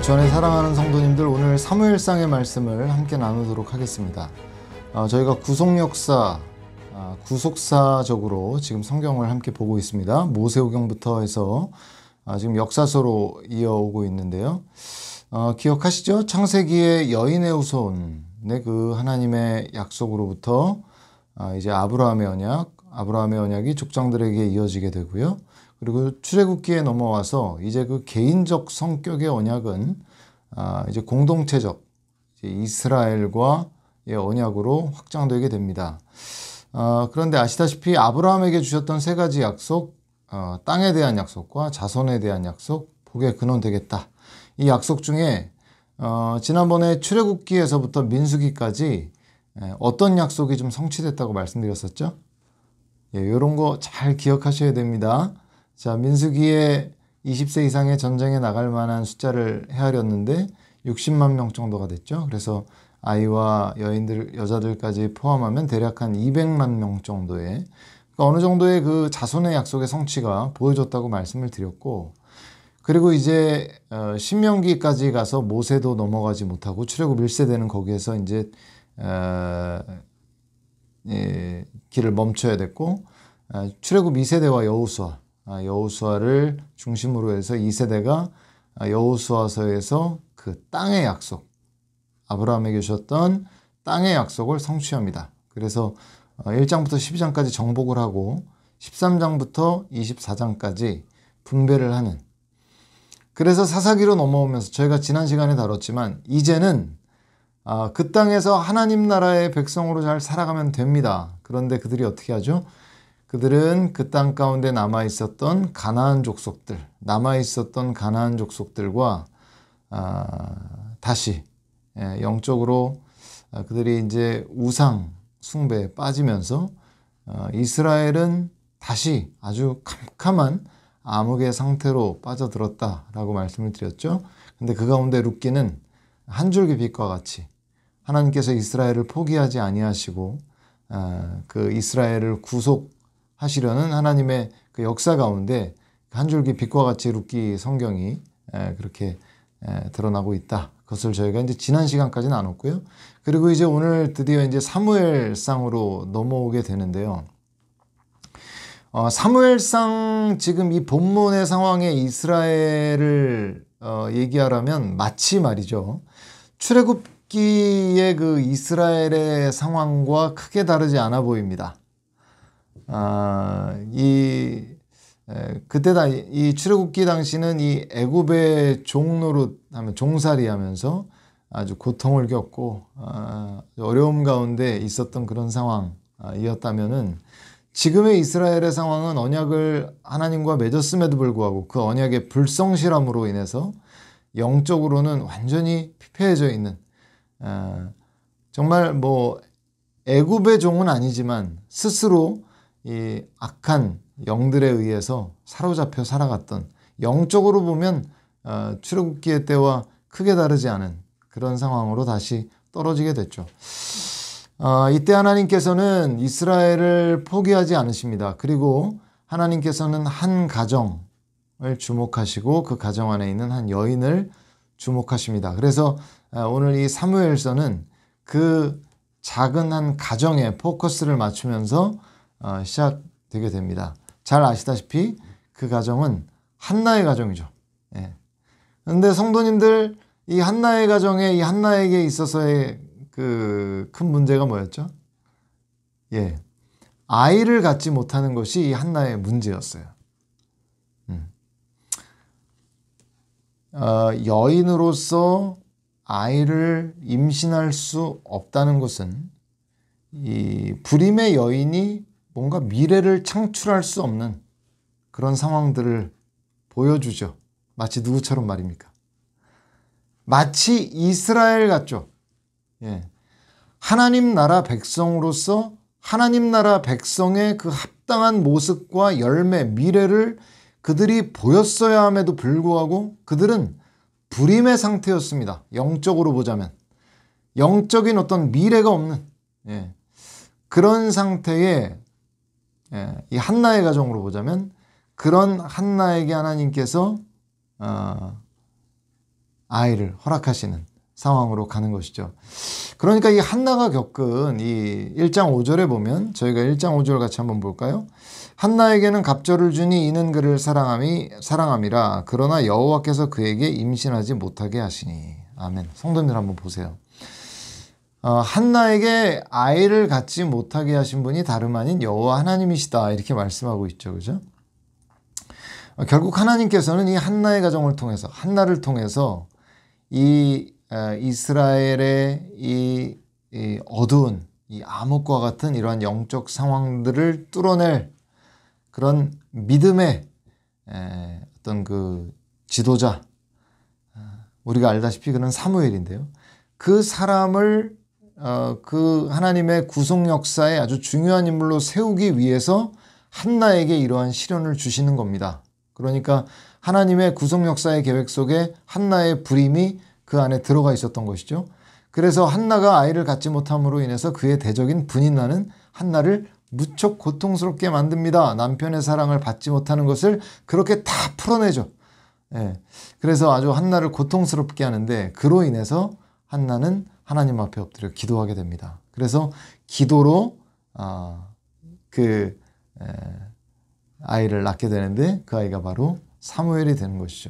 주안의 사랑하는 성도님들, 오늘 사무엘상의 말씀을 함께 나누도록 하겠습니다. 저희가 구속사적으로 지금 성경을 함께 보고 있습니다. 모세오경부터 해서 지금 역사서로 이어오고 있는데요. 기억하시죠? 창세기의 여인의 후손의 그 하나님의 약속으로부터 이제 아브라함의 언약이 족장들에게 이어지게 되고요. 그리고 출애굽기에 넘어와서 이제 그 개인적 성격의 언약은 이제 공동체적 이스라엘과의 언약으로 확장되게 됩니다. 그런데 아시다시피 아브라함에게 주셨던 세 가지 약속, 땅에 대한 약속과 자손에 대한 약속, 복의 근원 되겠다. 이 약속 중에 지난번에 출애굽기에서부터 민수기까지 어떤 약속이 좀 성취됐다고 말씀드렸었죠? 이런 거 잘 기억하셔야 됩니다. 자, 민수기에 20세 이상의 전쟁에 나갈 만한 숫자를 헤아렸는데 60만 명 정도가 됐죠. 그래서 아이와 여자들까지 포함하면 대략 한 200만 명 정도의, 그러니까 어느 정도의 그 자손의 약속의 성취가 보여줬다고 말씀을 드렸고, 그리고 이제 신명기까지 가서 모세도 넘어가지 못하고 출애굽 1세대는 거기에서 이제 길을 멈춰야 됐고, 출애굽 2세대와 여호수아를 중심으로 해서 2세대가 여호수아서에서 그 땅의 약속, 아브라함에게 주셨던 땅의 약속을 성취합니다. 그래서 1장부터 12장까지 정복을 하고 13장부터 24장까지 분배를 하는, 그래서 사사기로 넘어오면서 저희가 지난 시간에 다뤘지만 이제는 그 땅에서 하나님 나라의 백성으로 잘 살아가면 됩니다. 그런데 그들이 어떻게 하죠? 그들은 그 땅 가운데 남아있었던 가나안 족속들과 다시 영적으로 그들이 이제 우상 숭배에 빠지면서 이스라엘은 다시 아주 캄캄한 암흑의 상태로 빠져들었다라고 말씀을 드렸죠. 근데 그 가운데 룻기는 한 줄기 빛과 같이 하나님께서 이스라엘을 포기하지 아니하시고 그 이스라엘을 구속하시려는 하나님의 그 역사 가운데 한 줄기 빛과 같이 룻기 성경이 그렇게 드러나고 있다. 그것을 저희가 이제 지난 시간까지 나눴고요. 그리고 이제 오늘 드디어 이제 사무엘상으로 넘어오게 되는데요. 사무엘상 지금 이 본문의 상황에 이스라엘을 얘기하라면 마치 말이죠. 출애굽기의 그 이스라엘의 상황과 크게 다르지 않아 보입니다. 그때 이 출애굽기 당시는 이 애굽의 종노릇하면 종살이하면서 아주 고통을 겪고 어려움 가운데 있었던 그런 상황이었다면은, 지금의 이스라엘의 상황은 언약을 하나님과 맺었음에도 불구하고 그 언약의 불성실함으로 인해서 영적으로는 완전히 피폐해져 있는, 정말 뭐 애굽의 종은 아니지만 스스로 이 악한 영들에 의해서 사로잡혀 살아갔던, 영적으로 보면 출애굽기의 때와 크게 다르지 않은 그런 상황으로 다시 떨어지게 됐죠. 이때 하나님께서는 이스라엘을 포기하지 않으십니다. 그리고 하나님께서는 한 가정을 주목하시고 그 가정 안에 있는 한 여인을 주목하십니다. 그래서 오늘 이 사무엘서는 그 작은 한 가정에 포커스를 맞추면서 시작되게 됩니다. 잘 아시다시피 그 가정은 한나의 가정이죠. 그런데 성도님들, 이 한나의 가정에, 이 한나에게 있어서의 그 큰 문제가 뭐였죠? 아이를 갖지 못하는 것이 이 한나의 문제였어요. 여인으로서 아이를 임신할 수 없다는 것은 이 불임의 여인이 뭔가 미래를 창출할 수 없는 그런 상황들을 보여주죠. 마치 누구처럼 말입니까? 마치 이스라엘 같죠. 하나님 나라 백성으로서 하나님 나라 백성의 그 합당한 모습과 열매, 미래를 그들이 보였어야 함에도 불구하고 그들은 불임의 상태였습니다. 영적으로 보자면 영적인 어떤 미래가 없는 그런 상태에, 이 한나의 가정으로 보자면 그런 한나에게 하나님께서 아이를 허락하시는 상황으로 가는 것이죠. 그러니까 이 한나가 겪은 이 1장 5절에 보면 저희가 1장 5절 같이 한번 볼까요? 한나에게는 갑절을 주니 이는 그를 사랑함이라. 그러나 여호와께서 그에게 임신하지 못하게 하시니. 아멘. 성도님들 한번 보세요. 한나에게 아이를 갖지 못하게 하신 분이 다름 아닌 여호와 하나님이시다, 이렇게 말씀하고 있죠. 그죠? 결국 하나님께서는 이 한나의 가정을 통해서, 한나를 통해서 이 이스라엘의 이 어두운 이 암흑과 같은 이러한 영적 상황들을 뚫어낼 그런 믿음의 어떤 그 지도자, 우리가 알다시피 그는 사무엘인데요. 그 사람을 그 하나님의 구속 역사에 아주 중요한 인물로 세우기 위해서 한나에게 이러한 시련을 주시는 겁니다. 그러니까 하나님의 구속 역사의 계획 속에 한나의 불임이 그 안에 들어가 있었던 것이죠. 그래서 한나가 아이를 갖지 못함으로 인해서 그의 대적인 분인나는 한나를 무척 고통스럽게 만듭니다. 남편의 사랑을 받지 못하는 것을 그렇게 다 풀어내죠. 그래서 아주 한나를 고통스럽게 하는데, 그로 인해서 한나는 하나님 앞에 엎드려 기도하게 됩니다. 그래서 기도로 아이를 낳게 되는데, 그 아이가 바로 사무엘이 되는 것이죠.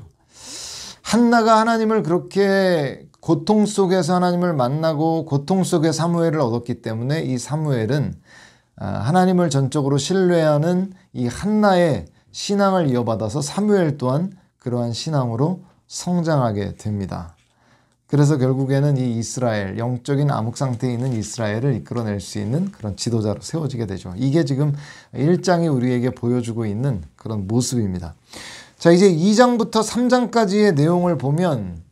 한나가 하나님을 그렇게 고통 속에서 하나님을 만나고 고통 속에 사무엘을 얻었기 때문에 이 사무엘은 하나님을 전적으로 신뢰하는 이 한나의 신앙을 이어받아서 사무엘 또한 그러한 신앙으로 성장하게 됩니다. 그래서 결국에는 이 이스라엘, 영적인 암흑 상태에 있는 이스라엘을 이끌어낼 수 있는 그런 지도자로 세워지게 되죠. 이게 지금 1장이 우리에게 보여주고 있는 그런 모습입니다. 자, 이제 2장부터 3장까지의 내용을 보면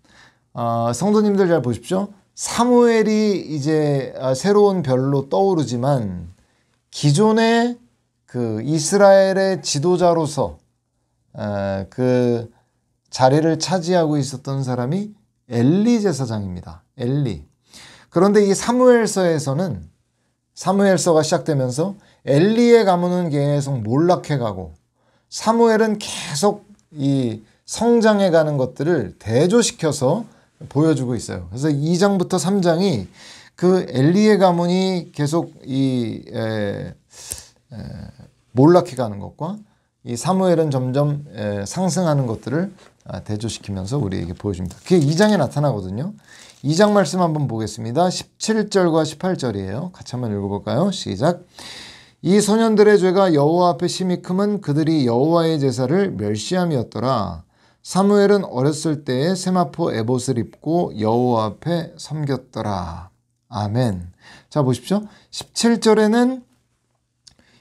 성도님들 잘 보십시오. 사무엘이 이제 새로운 별로 떠오르지만 기존의 그 이스라엘의 지도자로서 그 자리를 차지하고 있었던 사람이 엘리 제사장입니다. 엘리. 그런데 이 사무엘서에서는, 사무엘서가 시작되면서 엘리의 가문은 계속 몰락해가고 사무엘은 계속 이 성장해가는 것들을 대조시켜서 보여주고 있어요. 그래서 2장부터 3장이 그 엘리의 가문이 계속 몰락해가는 것과 이 사무엘은 점점 상승하는 것들을 대조시키면서 우리에게 보여줍니다. 그게 2장에 나타나거든요. 2장 말씀 한번 보겠습니다. 17절과 18절이에요. 같이 한번 읽어볼까요? 시작. 이 소년들의 죄가 여호와 앞에 심히 크면 그들이 여호와의 제사를 멸시함이었더라. 사무엘은 어렸을 때에 세마포 에봇을 입고 여호와 앞에 섬겼더라. 아멘. 자, 보십시오. 17절에는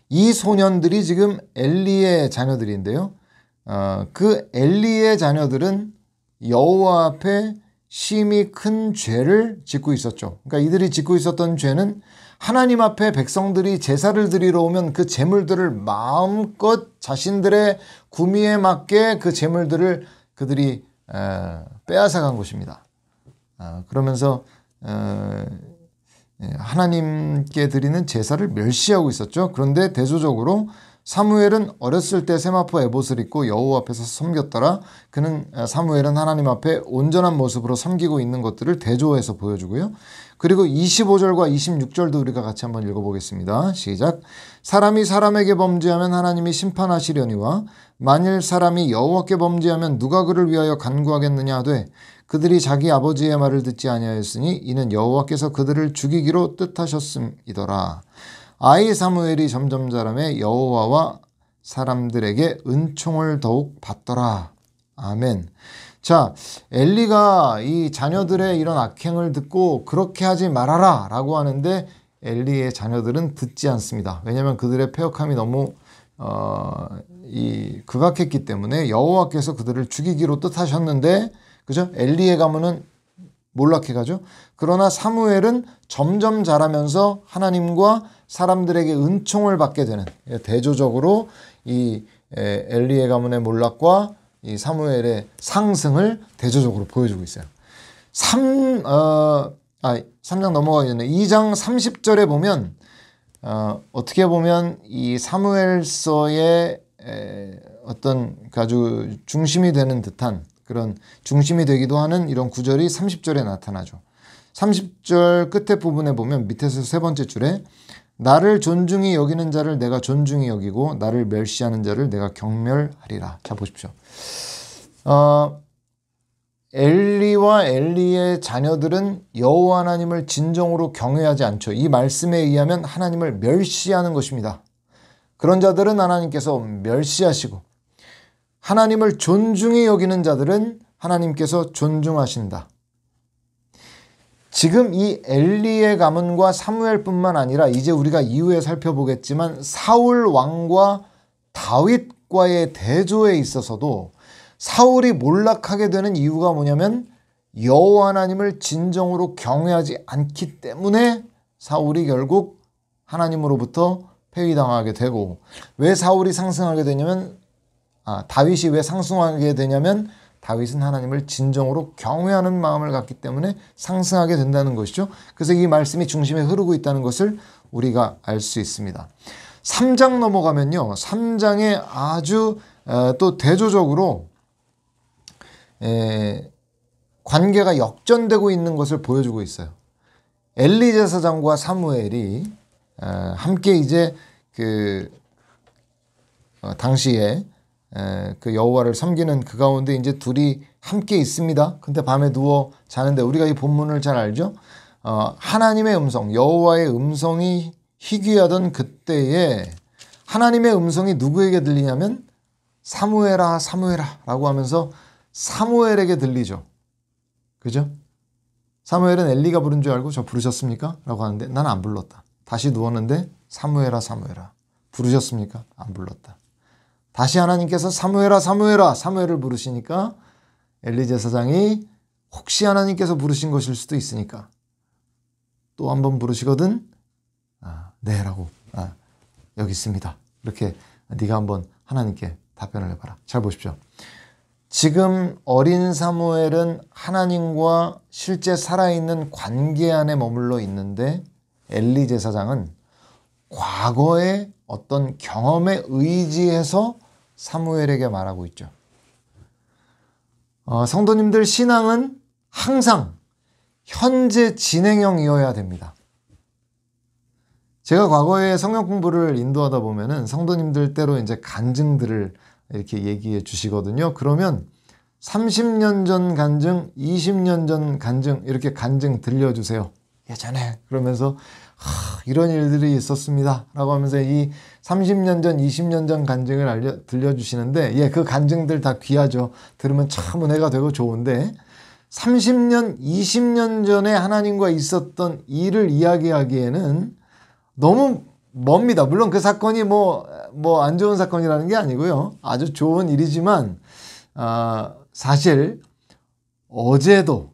이 소년들이 지금 엘리의 자녀들인데요. 그 엘리의 자녀들은 여호와 앞에 심히 큰 죄를 짓고 있었죠. 그러니까 이들이 짓고 있었던 죄는 하나님 앞에 백성들이 제사를 드리러 오면 그 제물들을 마음껏 자신들의 구미에 맞게 그 제물들을 그들이 빼앗아간 것입니다. 그러면서 하나님께 드리는 제사를 멸시하고 있었죠. 그런데 대조적으로 사무엘은 어렸을 때 세마포 에봇을 입고 여호와 앞에서 섬겼더라. 그는 사무엘은 하나님 앞에 온전한 모습으로 섬기고 있는 것들을 대조해서 보여주고요. 그리고 25절과 26절도 우리가 같이 한번 읽어보겠습니다. 시작. 사람이 사람에게 범죄하면 하나님이 심판하시려니와 만일 사람이 여호와께 범죄하면 누가 그를 위하여 간구하겠느냐 하되 그들이 자기 아버지의 말을 듣지 아니하였으니 이는 여호와께서 그들을 죽이기로 뜻하셨음이더라. 아이 사무엘이 점점 자라매 여호와와 사람들에게 은총을 더욱 받더라. 아멘. 자, 엘리가 이 자녀들의 이런 악행을 듣고 그렇게 하지 말아라 라고 하는데 엘리의 자녀들은 듣지 않습니다. 왜냐하면 그들의 패역함이 너무 극악했기 때문에 여호와께서 그들을 죽이기로 뜻하셨는데, 그죠? 엘리의 가문은 몰락해가죠. 그러나 사무엘은 점점 자라면서 하나님과 사람들에게 은총을 받게 되는, 대조적으로 이 엘리의 가문의 몰락과 이 사무엘의 상승을 대조적으로 보여주고 있어요. 3장 넘어가기 전에 2장 30절에 보면 어떻게 보면 이 사무엘서의 어떤 아주 중심이 되는 듯한 그런 중심이 되기도 하는 이런 구절이 30절에 나타나죠. 30절 끝에 부분에 보면 밑에서 세 번째 줄에 나를 존중히 여기는 자를 내가 존중히 여기고 나를 멸시하는 자를 내가 경멸하리라. 자 보십시오. 엘리와 엘리의 자녀들은 여호와 하나님을 진정으로 경외하지 않죠. 이 말씀에 의하면 하나님을 멸시하는 것입니다. 그런 자들은 하나님께서 멸시하시고 하나님을 존중히 여기는 자들은 하나님께서 존중하신다. 지금 이 엘리의 가문과 사무엘뿐만 아니라 이제 우리가 이후에 살펴보겠지만 사울 왕과 다윗과의 대조에 있어서도 사울이 몰락하게 되는 이유가 뭐냐면 여호와 하나님을 진정으로 경외하지 않기 때문에 사울이 결국 하나님으로부터 폐위당하게 되고, 왜 사울이 상승하게 되냐면 다윗이 왜 상승하게 되냐면 다윗은 하나님을 진정으로 경외하는 마음을 갖기 때문에 상승하게 된다는 것이죠. 그래서 이 말씀이 중심에 흐르고 있다는 것을 우리가 알 수 있습니다. 3장 넘어가면요, 3장에 아주 또 대조적으로 관계가 역전되고 있는 것을 보여주고 있어요. 엘리 제사장과 사무엘이 함께 이제 당시에 그 여호와를 섬기는 그 가운데 이제 둘이 함께 있습니다. 근데 밤에 누워 자는데 우리가 이 본문을 잘 알죠. 하나님의 음성, 여호와의 음성이 희귀하던 그때에 하나님의 음성이 누구에게 들리냐면 사무엘아 사무엘아 라고 하면서 사무엘에게 들리죠. 그죠? 사무엘은 엘리가 부른 줄 알고 저 부르셨습니까? 라고 하는데 난 안 불렀다. 다시 누웠는데 사무엘아 사무엘아 부르셨습니까? 안 불렀다. 다시 하나님께서 사무엘아 사무엘아 사무엘을 부르시니까 엘리 제사장이 혹시 하나님께서 부르신 것일 수도 있으니까 또 한 번 부르시거든 네 라고 여기 있습니다. 이렇게 네가 한번 하나님께 답변을 해봐라. 잘 보십시오. 지금 어린 사무엘은 하나님과 실제 살아있는 관계 안에 머물러 있는데 엘리 제사장은 과거의 어떤 경험에 의지해서 사무엘에게 말하고 있죠. 성도님들, 신앙은 항상 현재 진행형이어야 됩니다. 제가 과거에 성경 공부를 인도하다 보면은 성도님들 때로 이제 간증들을 이렇게 얘기해 주시거든요. 그러면 30년 전 간증, 20년 전 간증, 이렇게 간증 들려주세요. 예전에. 그러면서 이런 일들이 있었습니다 라고 하면서 이 30년 전, 20년 전 간증을 들려주시는데 그 간증들 다 귀하죠. 들으면 참 은혜가 되고 좋은데 30년, 20년 전에 하나님과 있었던 일을 이야기하기에는 너무 멉니다. 물론 그 사건이 뭐 안 좋은 사건이라는 게 아니고요. 아주 좋은 일이지만 사실 어제도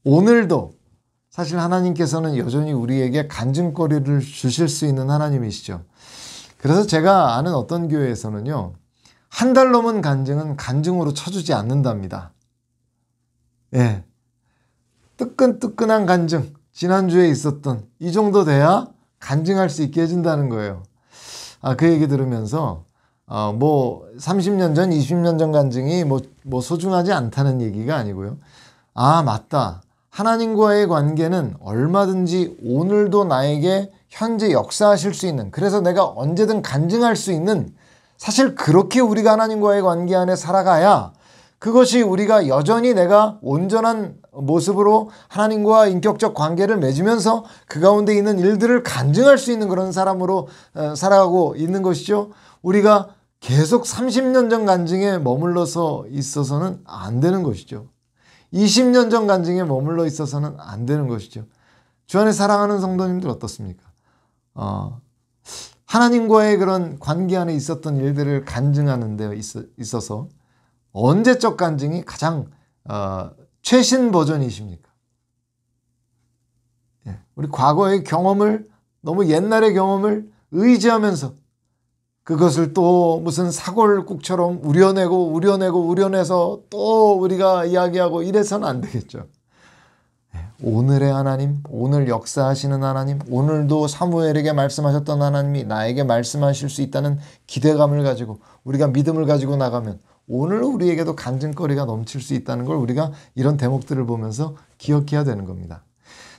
오늘도 사실 하나님께서는 여전히 우리에게 간증거리를 주실 수 있는 하나님이시죠. 그래서 제가 아는 어떤 교회에서는요, 한 달 넘은 간증은 간증으로 쳐주지 않는답니다. 예, 뜨끈뜨끈한 간증, 지난주에 있었던 이 정도 돼야 간증할 수 있게 해준다는 거예요. 그 얘기 들으면서 30년 전, 20년 전 간증이 뭐 소중하지 않다는 얘기가 아니고요. 맞다. 하나님과의 관계는 얼마든지 오늘도 나에게 현재 역사하실 수 있는, 그래서 내가 언제든 간증할 수 있는, 사실 그렇게 우리가 하나님과의 관계 안에 살아가야 그것이 우리가 여전히 내가 온전한 모습으로 하나님과 인격적 관계를 맺으면서 그 가운데 있는 일들을 간증할 수 있는 그런 사람으로 살아가고 있는 것이죠. 우리가 계속 30년 전 간증에 머물러서 있어서는 안 되는 것이죠. 20년 전 간증에 머물러 있어서는 안 되는 것이죠. 주 안에 사랑하는 성도님들 어떻습니까? 하나님과의 그런 관계 안에 있었던 일들을 간증하는 데 있어서 언제적 간증이 가장 최신 버전이십니까? 우리 과거의 경험을, 너무 옛날의 경험을 의지하면서 그것을 또 무슨 사골국처럼 우려내서 또 우리가 이야기하고 이래서는 안 되겠죠. 오늘의 하나님, 오늘 역사하시는 하나님, 오늘도 사무엘에게 말씀하셨던 하나님이 나에게 말씀하실 수 있다는 기대감을 가지고 우리가 믿음을 가지고 나가면 오늘 우리에게도 간증거리가 넘칠 수 있다는 걸 우리가 이런 대목들을 보면서 기억해야 되는 겁니다.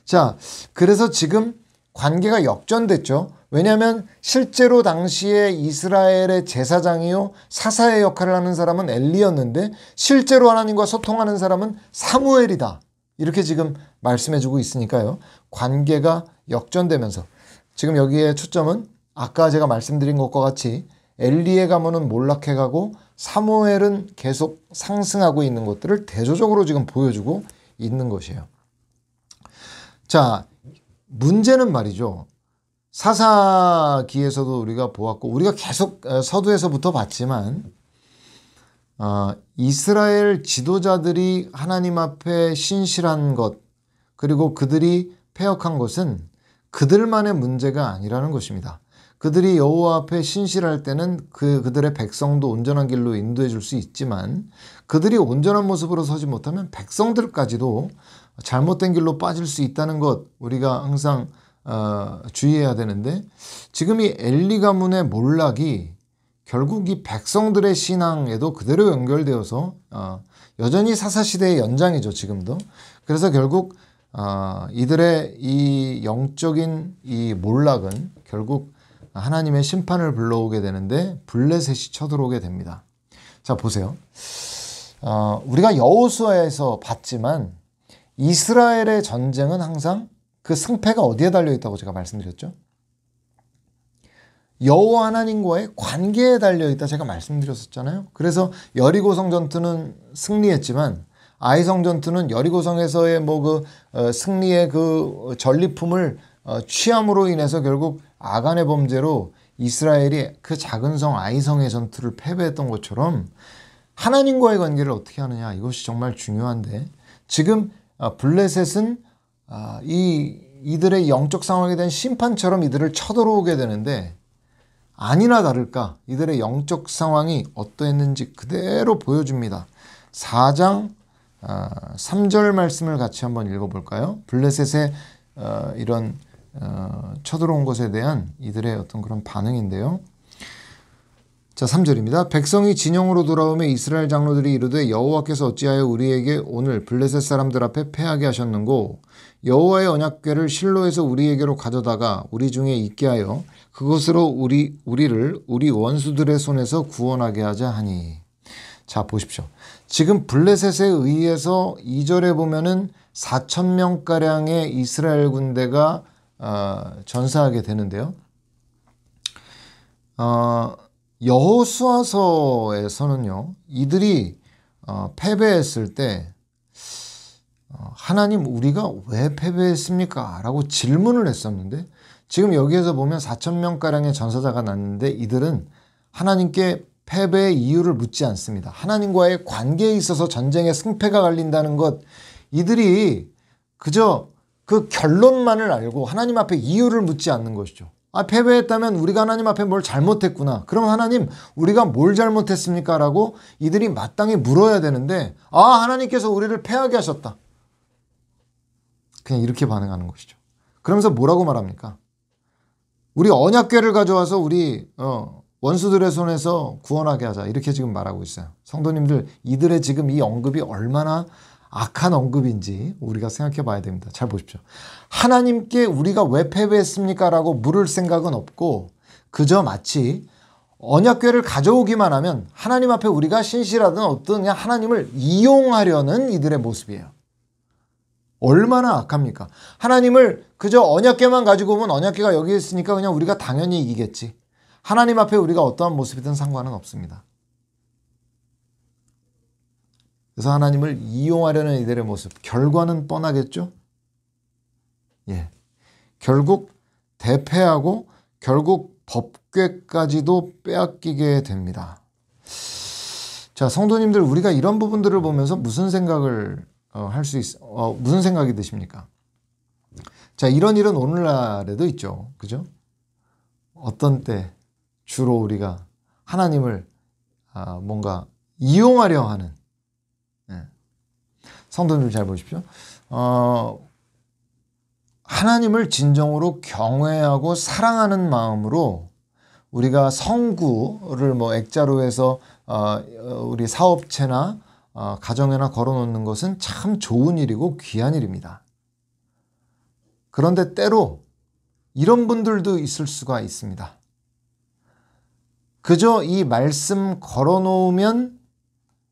자, 그래서 지금 관계가 역전됐죠. 왜냐하면 실제로 당시에 이스라엘의 제사장이요 사사의 역할을 하는 사람은 엘리였는데 실제로 하나님과 소통하는 사람은 사무엘이다. 이렇게 지금 말씀해주고 있으니까요. 관계가 역전되면서 지금 여기에 초점은 아까 제가 말씀드린 것과 같이 엘리의 가문은 몰락해 가고 사무엘은 계속 상승하고 있는 것들을 대조적으로 지금 보여주고 있는 것이에요. 자, 문제는 말이죠. 사사기에서도 우리가 보았고 우리가 계속 서두에서부터 봤지만 이스라엘 지도자들이 하나님 앞에 신실한 것 그리고 그들이 패역한 것은 그들만의 문제가 아니라는 것입니다. 그들이 여호와 앞에 신실할 때는 그들의 백성도 온전한 길로 인도해 줄 수 있지만 그들이 온전한 모습으로 서지 못하면 백성들까지도 잘못된 길로 빠질 수 있다는 것 우리가 항상 주의해야 되는데 지금 이 엘리 가문의 몰락이 결국 이 백성들의 신앙에도 그대로 연결되어서 여전히 사사시대의 연장이죠. 지금도. 그래서 결국 이들의 이 영적인 이 몰락은 결국 하나님의 심판을 불러오게 되는데 블레셋이 쳐들어오게 됩니다. 자, 보세요. 우리가 여호수아에서 봤지만 이스라엘의 전쟁은 항상 그 승패가 어디에 달려있다고 제가 말씀드렸죠? 여호와 하나님과의 관계에 달려있다 제가 말씀드렸었잖아요. 그래서 여리고성 전투는 승리했지만 아이성 전투는 여리고성에서의 승리의 그 전리품을 취함으로 인해서 결국 아간의 범죄로 이스라엘이 그 작은 성 아이성의 전투를 패배했던 것처럼 하나님과의 관계를 어떻게 하느냐 이것이 정말 중요한데 지금 블레셋은 이들의 영적 상황에 대한 심판처럼 이들을 쳐들어오게 되는데 아니나 다를까 이들의 영적 상황이 어떠했는지 그대로 보여줍니다. 4장 3절 말씀을 같이 한번 읽어볼까요? 블레셋의 이런 쳐들어온 것에 대한 이들의 어떤 그런 반응인데요. 자, 3절입니다. 백성이 진영으로 돌아오며 이스라엘 장로들이 이르되 여호와께서 어찌하여 우리에게 오늘 블레셋 사람들 앞에 패하게 하셨는고 여호와의 언약궤를 실로에서 우리에게로 가져다가 우리 중에 있게 하여 그것으로 우리를 우리 원수들의 손에서 구원하게 하자 하니. 자, 보십시오. 지금 블레셋에 의해서 2절에 보면은 4,000명가량의 이스라엘 군대가 전사하게 되는데요. 여호수아서에서는요, 이들이 패배했을 때 하나님 우리가 왜 패배했습니까? 라고 질문을 했었는데 지금 여기에서 보면 4,000명가량의 전사자가 났는데 이들은 하나님께 패배의 이유를 묻지 않습니다. 하나님과의 관계에 있어서 전쟁의 승패가 갈린다는 것 이들이 그저 그 결론만을 알고 하나님 앞에 이유를 묻지 않는 것이죠. 패배했다면 우리가 하나님 앞에 뭘 잘못했구나. 그럼 하나님 우리가 뭘 잘못했습니까? 라고 이들이 마땅히 물어야 되는데 하나님께서 우리를 패하게 하셨다. 그냥 이렇게 반응하는 것이죠. 그러면서 뭐라고 말합니까? 우리 언약궤를 가져와서 우리 원수들의 손에서 구원하게 하자. 이렇게 지금 말하고 있어요. 성도님들 이들의 지금 이 언급이 얼마나 악한 언급인지 우리가 생각해 봐야 됩니다. 잘 보십시오. 하나님께 우리가 왜 패배했습니까? 라고 물을 생각은 없고 그저 마치 언약궤를 가져오기만 하면 하나님 앞에 우리가 신실하든 어떤 그냥 하나님을 이용하려는 이들의 모습이에요. 얼마나 악합니까? 하나님을 그저 언약궤만 가지고 오면 언약궤가 여기 있으니까 그냥 우리가 당연히 이기겠지. 하나님 앞에 우리가 어떠한 모습이든 상관은 없습니다. 그래서 하나님을 이용하려는 이들의 모습, 결과는 뻔하겠죠? 예. 결국 대패하고 결국 법궤까지도 빼앗기게 됩니다. 자, 성도님들 우리가 이런 부분들을 보면서 무슨 생각을 무슨 생각이 드십니까? 자, 이런 일은 오늘날에도 있죠. 그죠? 어떤 때 주로 우리가 하나님을 뭔가 이용하려 하는 성도님들 잘 보십시오. 하나님을 진정으로 경외하고 사랑하는 마음으로 우리가 성구를 뭐 액자로 해서 우리 사업체나 가정에나 걸어놓는 것은 참 좋은 일이고 귀한 일입니다. 그런데 때로 이런 분들도 있을 수가 있습니다. 그저 이 말씀 걸어놓으면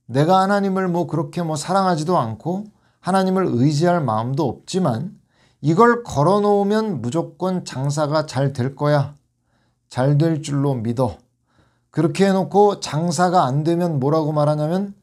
내가 하나님을 뭐 그렇게 뭐 사랑하지도 않고 하나님을 의지할 마음도 없지만 이걸 걸어놓으면 무조건 장사가 잘 될 거야. 잘 될 줄로 믿어. 그렇게 해놓고 장사가 안 되면 뭐라고 말하냐면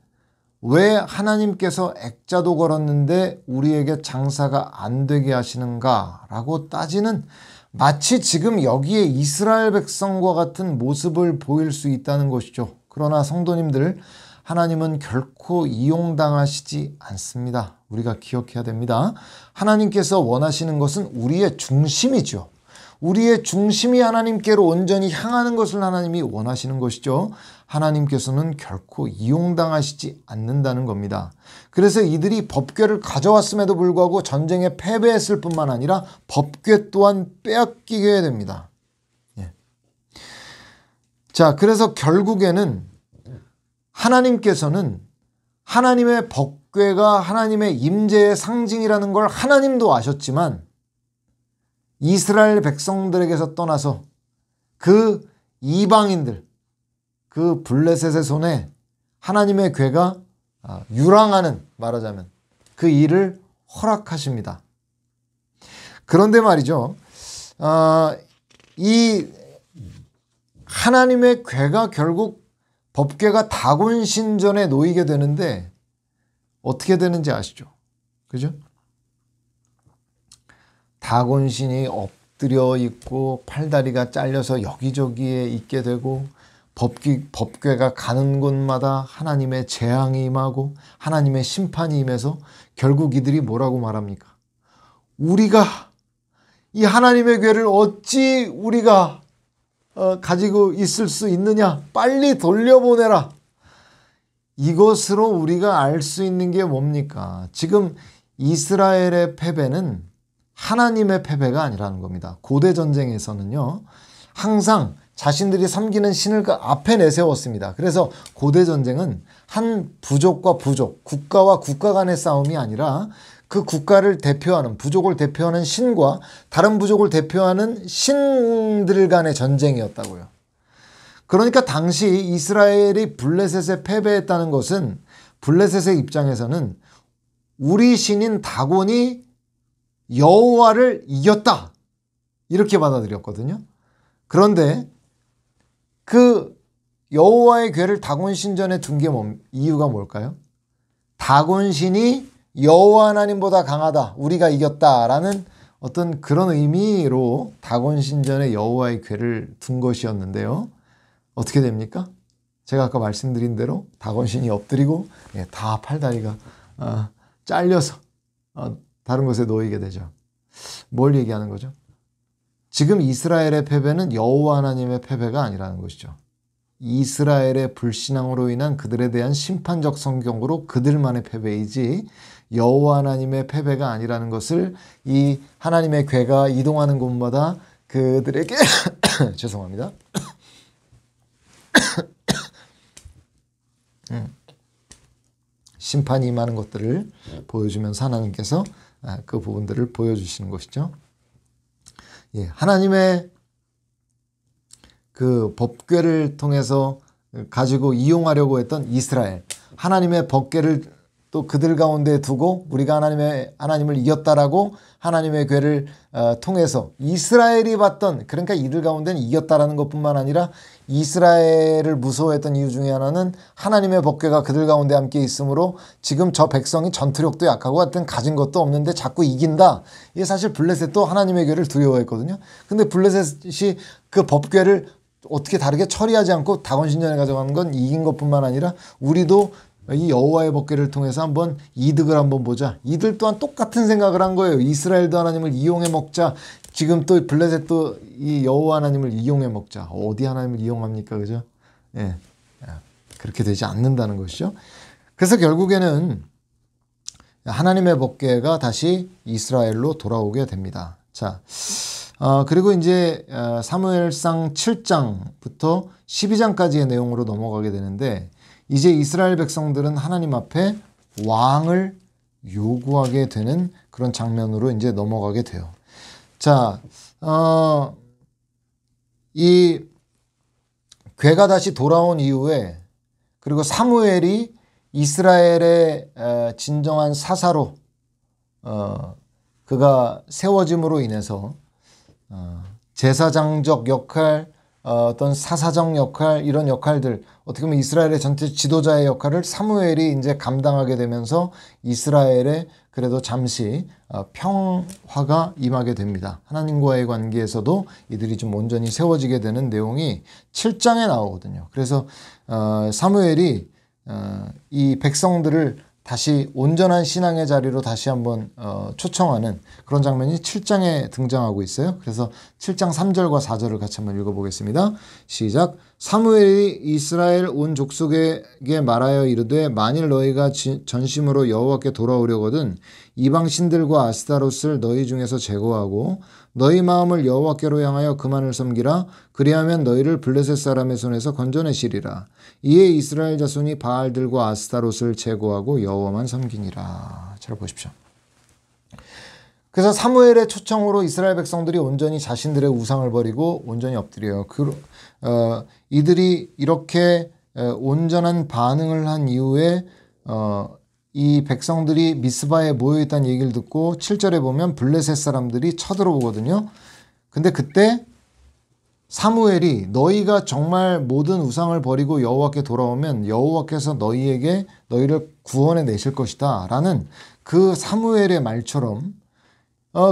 왜 하나님께서 액자도 걸었는데 우리에게 장사가 안 되게 하시는가 라고 따지는 마치 지금 여기에 이스라엘 백성과 같은 모습을 보일 수 있다는 것이죠. 그러나 성도님들, 하나님은 결코 이용당하시지 않습니다. 우리가 기억해야 됩니다. 하나님께서 원하시는 것은 우리의 중심이죠. 우리의 중심이 하나님께로 온전히 향하는 것을 하나님이 원하시는 것이죠. 하나님께서는 결코 이용당하시지 않는다는 겁니다. 그래서 이들이 법궤를 가져왔음에도 불구하고 전쟁에 패배했을 뿐만 아니라 법궤 또한 빼앗기게 됩니다. 예. 자, 그래서 결국에는 하나님께서는 하나님의 법궤가 하나님의 임재의 상징이라는 걸 하나님도 아셨지만 이스라엘 백성들에게서 떠나서 그 이방인들, 그 블레셋의 손에 하나님의 궤가 유랑하는, 말하자면 그 일을 허락하십니다. 그런데 말이죠, 이 하나님의 궤가 결국 법궤가 다곤 신전에 놓이게 되는데 어떻게 되는지 아시죠? 그죠? 다곤신이 엎드려 있고 팔다리가 잘려서 여기저기에 있게 되고 법궤가 가는 곳마다 하나님의 재앙이 임하고 하나님의 심판이 임해서 결국 이들이 뭐라고 말합니까? 우리가 이 하나님의 궤를 어찌 우리가 가지고 있을 수 있느냐? 빨리 돌려보내라. 이것으로 우리가 알 수 있는 게 뭡니까? 지금 이스라엘의 패배는 하나님의 패배가 아니라는 겁니다. 고대 전쟁에서는요, 항상 자신들이 섬기는 신을 그 앞에 내세웠습니다. 그래서 고대 전쟁은 한 부족과 부족, 국가와 국가 간의 싸움이 아니라 그 국가를 대표하는, 부족을 대표하는 신과 다른 부족을 대표하는 신들 간의 전쟁이었다고요. 그러니까 당시 이스라엘이 블레셋에 패배했다는 것은 블레셋의 입장에서는 우리 신인 다곤이 여호와를 이겼다, 이렇게 받아들였거든요. 그런데 그 여호와의 궤를 다곤 신전에 둔 게 이유가 뭘까요? 다곤 신이 여호와 하나님보다 강하다, 우리가 이겼다라는 어떤 그런 의미로 다곤 신전에 여호와의 궤를 둔 것이었는데요. 어떻게 됩니까? 제가 아까 말씀드린 대로 다곤 신이 엎드리고 다 팔다리가 잘려서 다른 곳에 놓이게 되죠. 뭘 얘기하는 거죠? 지금 이스라엘의 패배는 여호와 하나님의 패배가 아니라는 것이죠. 이스라엘의 불신앙으로 인한 그들에 대한 심판적 성경으로 그들만의 패배이지 여호와 하나님의 패배가 아니라는 것을 이 하나님의 궤가 이동하는 곳마다 그들에게 죄송합니다. 심판이 임하는 것들을 보여주면서 하나님께서 그 부분들을 보여주시는 것이죠. 예, 하나님의 그 법궤를 통해서 가지고 이용하려고 했던 이스라엘, 하나님의 법궤를 또 그들 가운데 두고 우리가 하나님을 이겼다라고 하나님의 궤를 통해서 이스라엘이 봤던, 그러니까 이들 가운데는 이겼다라는 것뿐만 아니라 이스라엘을 무서워했던 이유 중에 하나는 하나님의 법궤가 그들 가운데 함께 있으므로 지금 저 백성이 전투력도 약하고 하여튼 가진 것도 없는데 자꾸 이긴다. 이게 사실 블레셋도 하나님의 궤를 두려워했거든요. 근데 블레셋이 그 법궤를 어떻게 다르게 처리하지 않고 다곤 신전에 가져가는 건 이긴 것뿐만 아니라 우리도 이 여호와의 법궤를 통해서 한번 이득을 한번 보자. 이들 또한 똑같은 생각을 한 거예요. 이스라엘도 하나님을 이용해 먹자. 지금 또 블레셋도 이 여호와 하나님을 이용해 먹자. 어디 하나님을 이용합니까? 그죠? 예. 그렇게 되지 않는다는 것이죠. 그래서 결국에는 하나님의 법궤가 다시 이스라엘로 돌아오게 됩니다. 자, 그리고 이제 사무엘상 7장부터 12장까지의 내용으로 넘어가게 되는데 이제 이스라엘 백성들은 하나님 앞에 왕을 요구하게 되는 그런 장면으로 이제 넘어가게 돼요. 자, 이 괴가 다시 돌아온 이후에 그리고 사무엘이 이스라엘의 진정한 사사로 그가 세워짐으로 인해서 제사장적 역할, 어떤 사사적 역할, 이런 역할들, 어떻게 보면 이스라엘의 전체 지도자의 역할을 사무엘이 이제 감당하게 되면서 이스라엘에 그래도 잠시 평화가 임하게 됩니다. 하나님과의 관계에서도 이들이 좀 온전히 세워지게 되는 내용이 7장에 나오거든요. 그래서 사무엘이 이 백성들을 다시 온전한 신앙의 자리로 다시 한번 초청하는 그런 장면이 7장에 등장하고 있어요. 그래서 7장 3절과 4절을 같이 한번 읽어보겠습니다. 시작. 사무엘이 이스라엘 온 족속에게 말하여 이르되 만일 너희가 전심으로 여호와께 돌아오려거든 이방 신들과 아스타롯을 너희 중에서 제거하고 너희 마음을 여호와께로 향하여 그만을 섬기라. 그리하면 너희를 블레셋 사람의 손에서 건져내시리라. 이에 이스라엘 자손이 바알들과 아스타롯을 제거하고 여호와만 섬기니라. 잘 보십시오. 그래서 사무엘의 초청으로 이스라엘 백성들이 온전히 자신들의 우상을 버리고 온전히 엎드려요. 이들이 이렇게 온전한 반응을 한 이후에 이 백성들이 미스바에 모여있다는 얘기를 듣고 7절에 보면 블레셋 사람들이 쳐들어오거든요. 근데 그때 사무엘이 너희가 정말 모든 우상을 버리고 여호와께 돌아오면 여호와께서 너희를 구원해 내실 것이다 라는 그 사무엘의 말처럼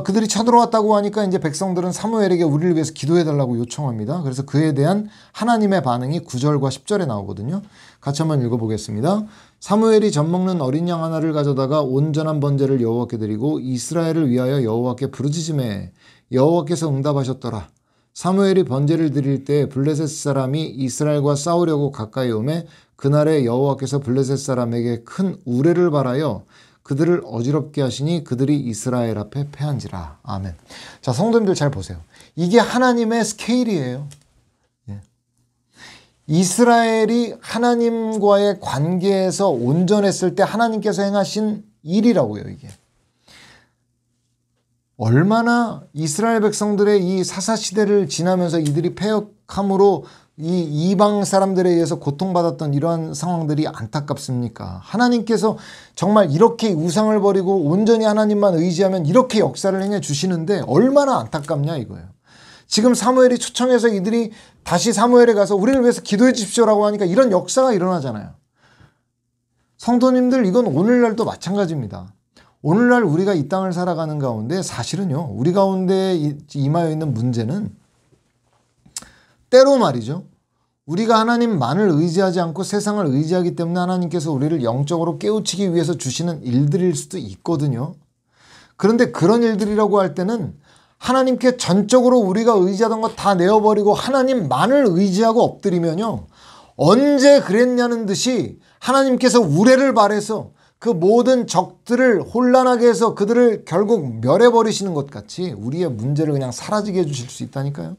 그들이 쳐들어왔다고 하니까 이제 백성들은 사무엘에게 우리를 위해서 기도해달라고 요청합니다. 그래서 그에 대한 하나님의 반응이 9절과 10절에 나오거든요. 같이 한번 읽어보겠습니다. 사무엘이 젖먹는 어린 양 하나를 가져다가 온전한 번제를 여호와께 드리고 이스라엘을 위하여 여호와께 부르짖으매 여호와께서 응답하셨더라. 사무엘이 번제를 드릴 때 블레셋 사람이 이스라엘과 싸우려고 가까이 오매 그날에 여호와께서 블레셋 사람에게 큰 우레를 발하여 그들을 어지럽게 하시니 그들이 이스라엘 앞에 패한지라. 아멘. 자, 성도님들 잘 보세요. 이게 하나님의 스케일이에요. 예. 이스라엘이 하나님과의 관계에서 온전했을 때 하나님께서 행하신 일이라고요, 이게. 얼마나 이스라엘 백성들의 이 사사시대를 지나면서 이들이 패역함으로 이 이방 사람들에 의해서 고통받았던 이러한 상황들이 안타깝습니까? 하나님께서 정말 이렇게 우상을 버리고 온전히 하나님만 의지하면 이렇게 역사를 행해 주시는데 얼마나 안타깝냐 이거예요. 지금 사무엘이 초청해서 이들이 다시 사무엘에 가서 우리를 위해서 기도해 주십시오라고 하니까 이런 역사가 일어나잖아요. 성도님들, 이건 오늘날도 마찬가지입니다. 오늘날 우리가 이 땅을 살아가는 가운데 사실은요, 우리 가운데 임하여 있는 문제는 때로 말이죠, 우리가 하나님만을 의지하지 않고 세상을 의지하기 때문에 하나님께서 우리를 영적으로 깨우치기 위해서 주시는 일들일 수도 있거든요. 그런데 그런 일들이라고 할 때는 하나님께 전적으로 우리가 의지하던 거 다 내어버리고 하나님만을 의지하고 엎드리면요, 언제 그랬냐는 듯이 하나님께서 우레를 발해서 그 모든 적들을 혼란하게 해서 그들을 결국 멸해버리시는 것 같이 우리의 문제를 그냥 사라지게 해주실 수 있다니까요.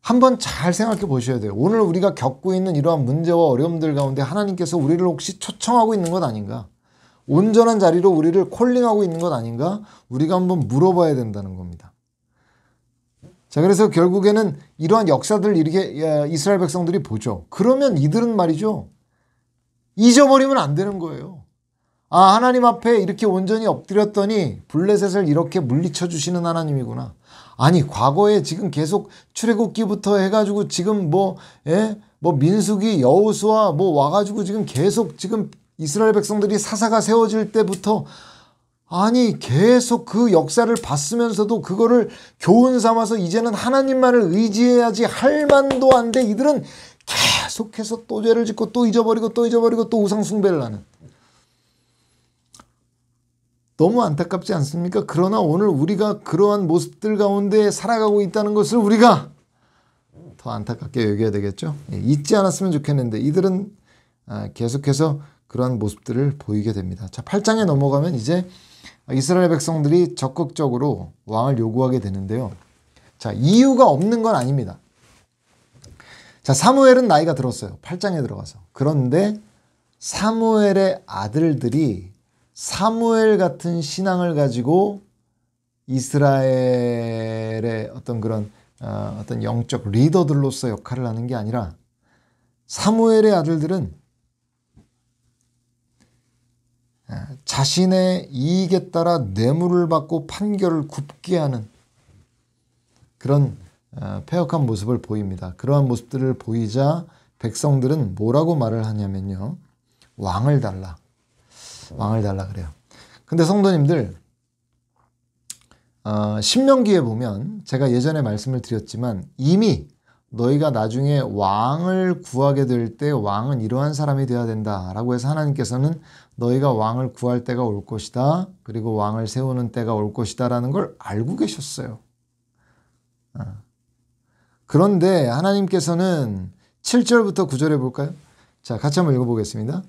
한번 잘 생각해 보셔야 돼요. 오늘 우리가 겪고 있는 이러한 문제와 어려움들 가운데 하나님께서 우리를 혹시 초청하고 있는 것 아닌가? 온전한 자리로 우리를 콜링하고 있는 것 아닌가? 우리가 한번 물어봐야 된다는 겁니다. 자, 그래서 결국에는 이러한 역사들을 이렇게 이스라엘 백성들이 보죠. 그러면 이들은 말이죠, 잊어버리면 안 되는 거예요. 아, 하나님 앞에 이렇게 온전히 엎드렸더니 블레셋을 이렇게 물리쳐 주시는 하나님이구나. 아니, 과거에 지금 계속 출애굽기부터 해가지고 지금 민수기, 여호수아 와가지고 지금 계속 지금 이스라엘 백성들이 사사가 세워질 때부터 아니 계속 그 역사를 봤으면서도 그거를 교훈 삼아서 이제는 하나님만을 의지해야지 할 만도 한데 이들은 계속해서 또 죄를 짓고 또 잊어버리고 또 잊어버리고 또 우상 숭배를 하는, 너무 안타깝지 않습니까? 그러나 오늘 우리가 그러한 모습들 가운데 살아가고 있다는 것을 우리가 더 안타깝게 여겨야 되겠죠. 잊지 않았으면 좋겠는데 이들은 계속해서 그러한 모습들을 보이게 됩니다. 자, 8장에 넘어가면 이제 이스라엘 백성들이 적극적으로 왕을 요구하게 되는데요. 자, 이유가 없는 건 아닙니다. 자, 사무엘은 나이가 들었어요. 8장에 들어가서. 그런데 사무엘의 아들들이 사무엘 같은 신앙을 가지고 이스라엘의 어떤 그런 어떤 영적 리더들로서 역할을 하는 게 아니라 사무엘의 아들들은 자신의 이익에 따라 뇌물을 받고 판결을 굽게 하는 그런 패역한 모습을 보입니다. 그러한 모습들을 보이자 백성들은 뭐라고 말을 하냐면요. 왕을 달라. 왕을 달라 그래요. 근데 성도님들, 신명기에 보면 제가 예전에 말씀을 드렸지만 이미 너희가 나중에 왕을 구하게 될 때 왕은 이러한 사람이 되어야 된다라고 해서 하나님께서는 너희가 왕을 구할 때가 올 것이다. 그리고 왕을 세우는 때가 올 것이다 라는 걸 알고 계셨어요. 그런데 하나님께서는 7절부터 9절에 볼까요? 자, 같이 한번 읽어보겠습니다.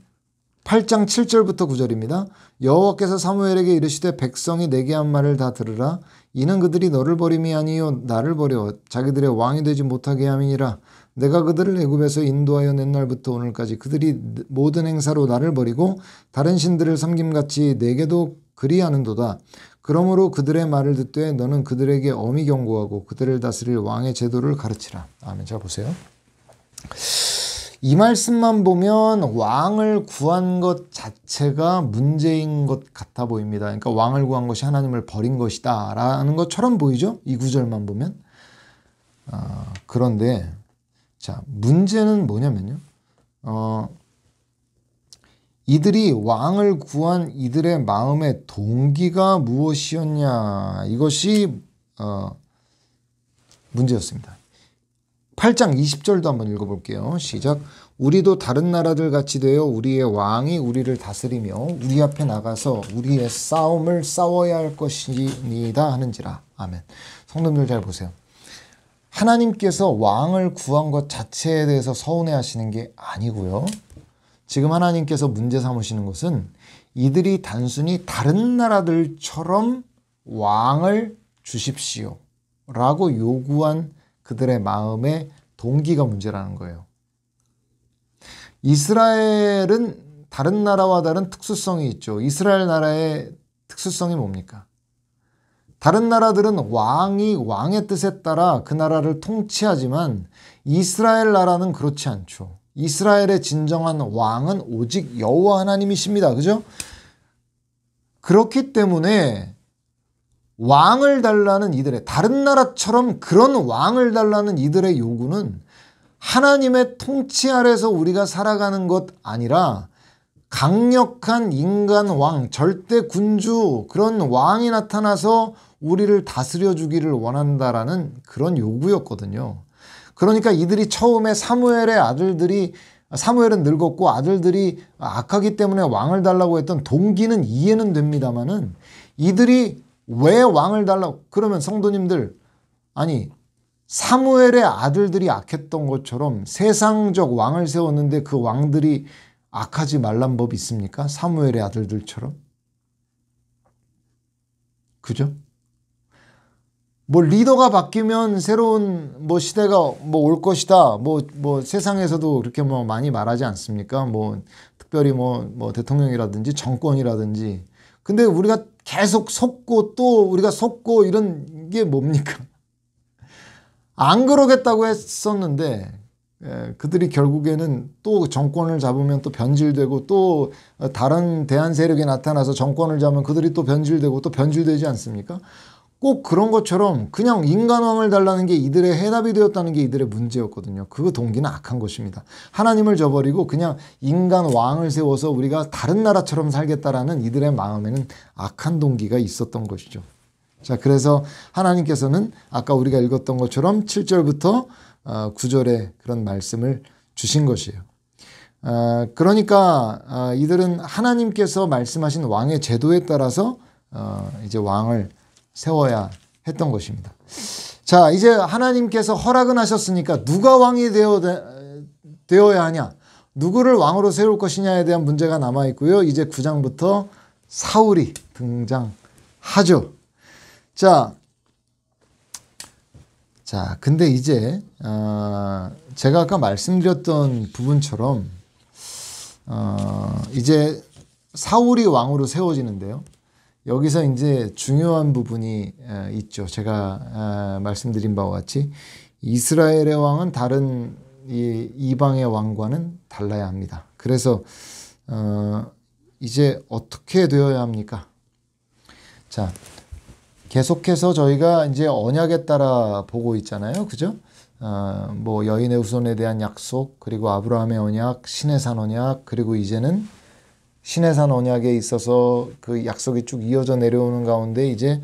8장 7절부터 9절입니다. 여호와께서 사무엘에게 이르시되 백성이 내게 한 말을 다 들으라. 이는 그들이 너를 버림이 아니요 나를 버려 자기들의 왕이 되지 못하게 함이니라. 내가 그들을 애굽에서 인도하여 낸 날부터 오늘까지 그들이 모든 행사로 나를 버리고 다른 신들을 섬김같이 내게도 그리하는도다. 그러므로 그들의 말을 듣되 너는 그들에게 엄히 경고하고 그들을 다스릴 왕의 제도를 가르치라. 아멘. 자, 보세요. 이 말씀만 보면 왕을 구한 것 자체가 문제인 것 같아 보입니다. 그러니까 왕을 구한 것이 하나님을 버린 것이다 라는 것처럼 보이죠? 이 구절만 보면. 그런데 자, 문제는 뭐냐면요. 이들이 왕을 구한 이들의 마음의 동기가 무엇이었냐, 이것이 문제였습니다. 8장 20절도 한번 읽어볼게요. 시작. 우리도 다른 나라들 같이 되어 우리의 왕이 우리를 다스리며 우리 앞에 나가서 우리의 싸움을 싸워야 할 것이니다 하는지라. 아멘. 성도님들 잘 보세요. 하나님께서 왕을 구한 것 자체에 대해서 서운해 하시는 게 아니고요. 지금 하나님께서 문제 삼으시는 것은 이들이 단순히 다른 나라들처럼 왕을 주십시오 라고 요구한 그들의 마음의 동기가 문제라는 거예요. 이스라엘은 다른 나라와 다른 특수성이 있죠. 이스라엘 나라의 특수성이 뭡니까? 다른 나라들은 왕이 왕의 뜻에 따라 그 나라를 통치하지만 이스라엘 나라는 그렇지 않죠. 이스라엘의 진정한 왕은 오직 여호와 하나님이십니다. 그죠? 그렇기 때문에 왕을 달라는 이들의, 다른 나라처럼 그런 왕을 달라는 이들의 요구는 하나님의 통치 아래서 우리가 살아가는 것 아니라 강력한 인간 왕, 절대 군주, 그런 왕이 나타나서 우리를 다스려 주기를 원한다라는 그런 요구였거든요. 그러니까 이들이 처음에 사무엘의 아들들이, 사무엘은 늙었고 아들들이 악하기 때문에 왕을 달라고 했던 동기는 이해는 됩니다만은 이들이 왜 왕을 달라고, 그러면 성도님들, 아니 사무엘의 아들들이 악했던 것처럼 세상적 왕을 세웠는데 그 왕들이 악하지 말란 법이 있습니까? 사무엘의 아들들처럼. 그죠? 뭐 리더가 바뀌면 새로운 뭐 시대가 뭐 올 것이다. 뭐 세상에서도 그렇게 뭐 많이 말하지 않습니까? 뭐 특별히 뭐 대통령이라든지 정권이라든지. 근데 우리가 계속 속고 또 우리가 속고 이런 게 뭡니까? 안 그러겠다고 했었는데 그들이 결국에는 또 정권을 잡으면 또 변질되고 또 다른 대안 세력이 나타나서 정권을 잡으면 그들이 또 변질되고 또 변질되지 않습니까? 꼭 그런 것처럼 그냥 인간왕을 달라는 게 이들의 해답이 되었다는 게 이들의 문제였거든요. 그 동기는 악한 것입니다. 하나님을 저버리고 그냥 인간 왕을 세워서 우리가 다른 나라처럼 살겠다라는 이들의 마음에는 악한 동기가 있었던 것이죠. 자, 그래서 하나님께서는 아까 우리가 읽었던 것처럼 7절부터 9절에 그런 말씀을 주신 것이에요. 그러니까 이들은 하나님께서 말씀하신 왕의 제도에 따라서 이제 왕을 세워야 했던 것입니다. 자, 이제 하나님께서 허락은 하셨으니까 누가 왕이 되어야 하냐, 누구를 왕으로 세울 것이냐에 대한 문제가 남아 있고요. 이제 9장부터 사울이 등장하죠. 자, 근데 이제 제가 아까 말씀드렸던 부분처럼 이제 사울이 왕으로 세워지는데요. 여기서 이제 중요한 부분이 있죠. 제가 말씀드린 바와 같이 이스라엘의 왕은 다른 이방의 왕과는 달라야 합니다. 그래서 이제 어떻게 되어야 합니까? 자, 계속해서 저희가 이제 언약에 따라 보고 있잖아요. 그죠? 뭐 여인의 후손에 대한 약속, 그리고 아브라함의 언약, 시내산 언약, 그리고 이제는 시내산 언약에 있어서 그 약속이 쭉 이어져 내려오는 가운데 이제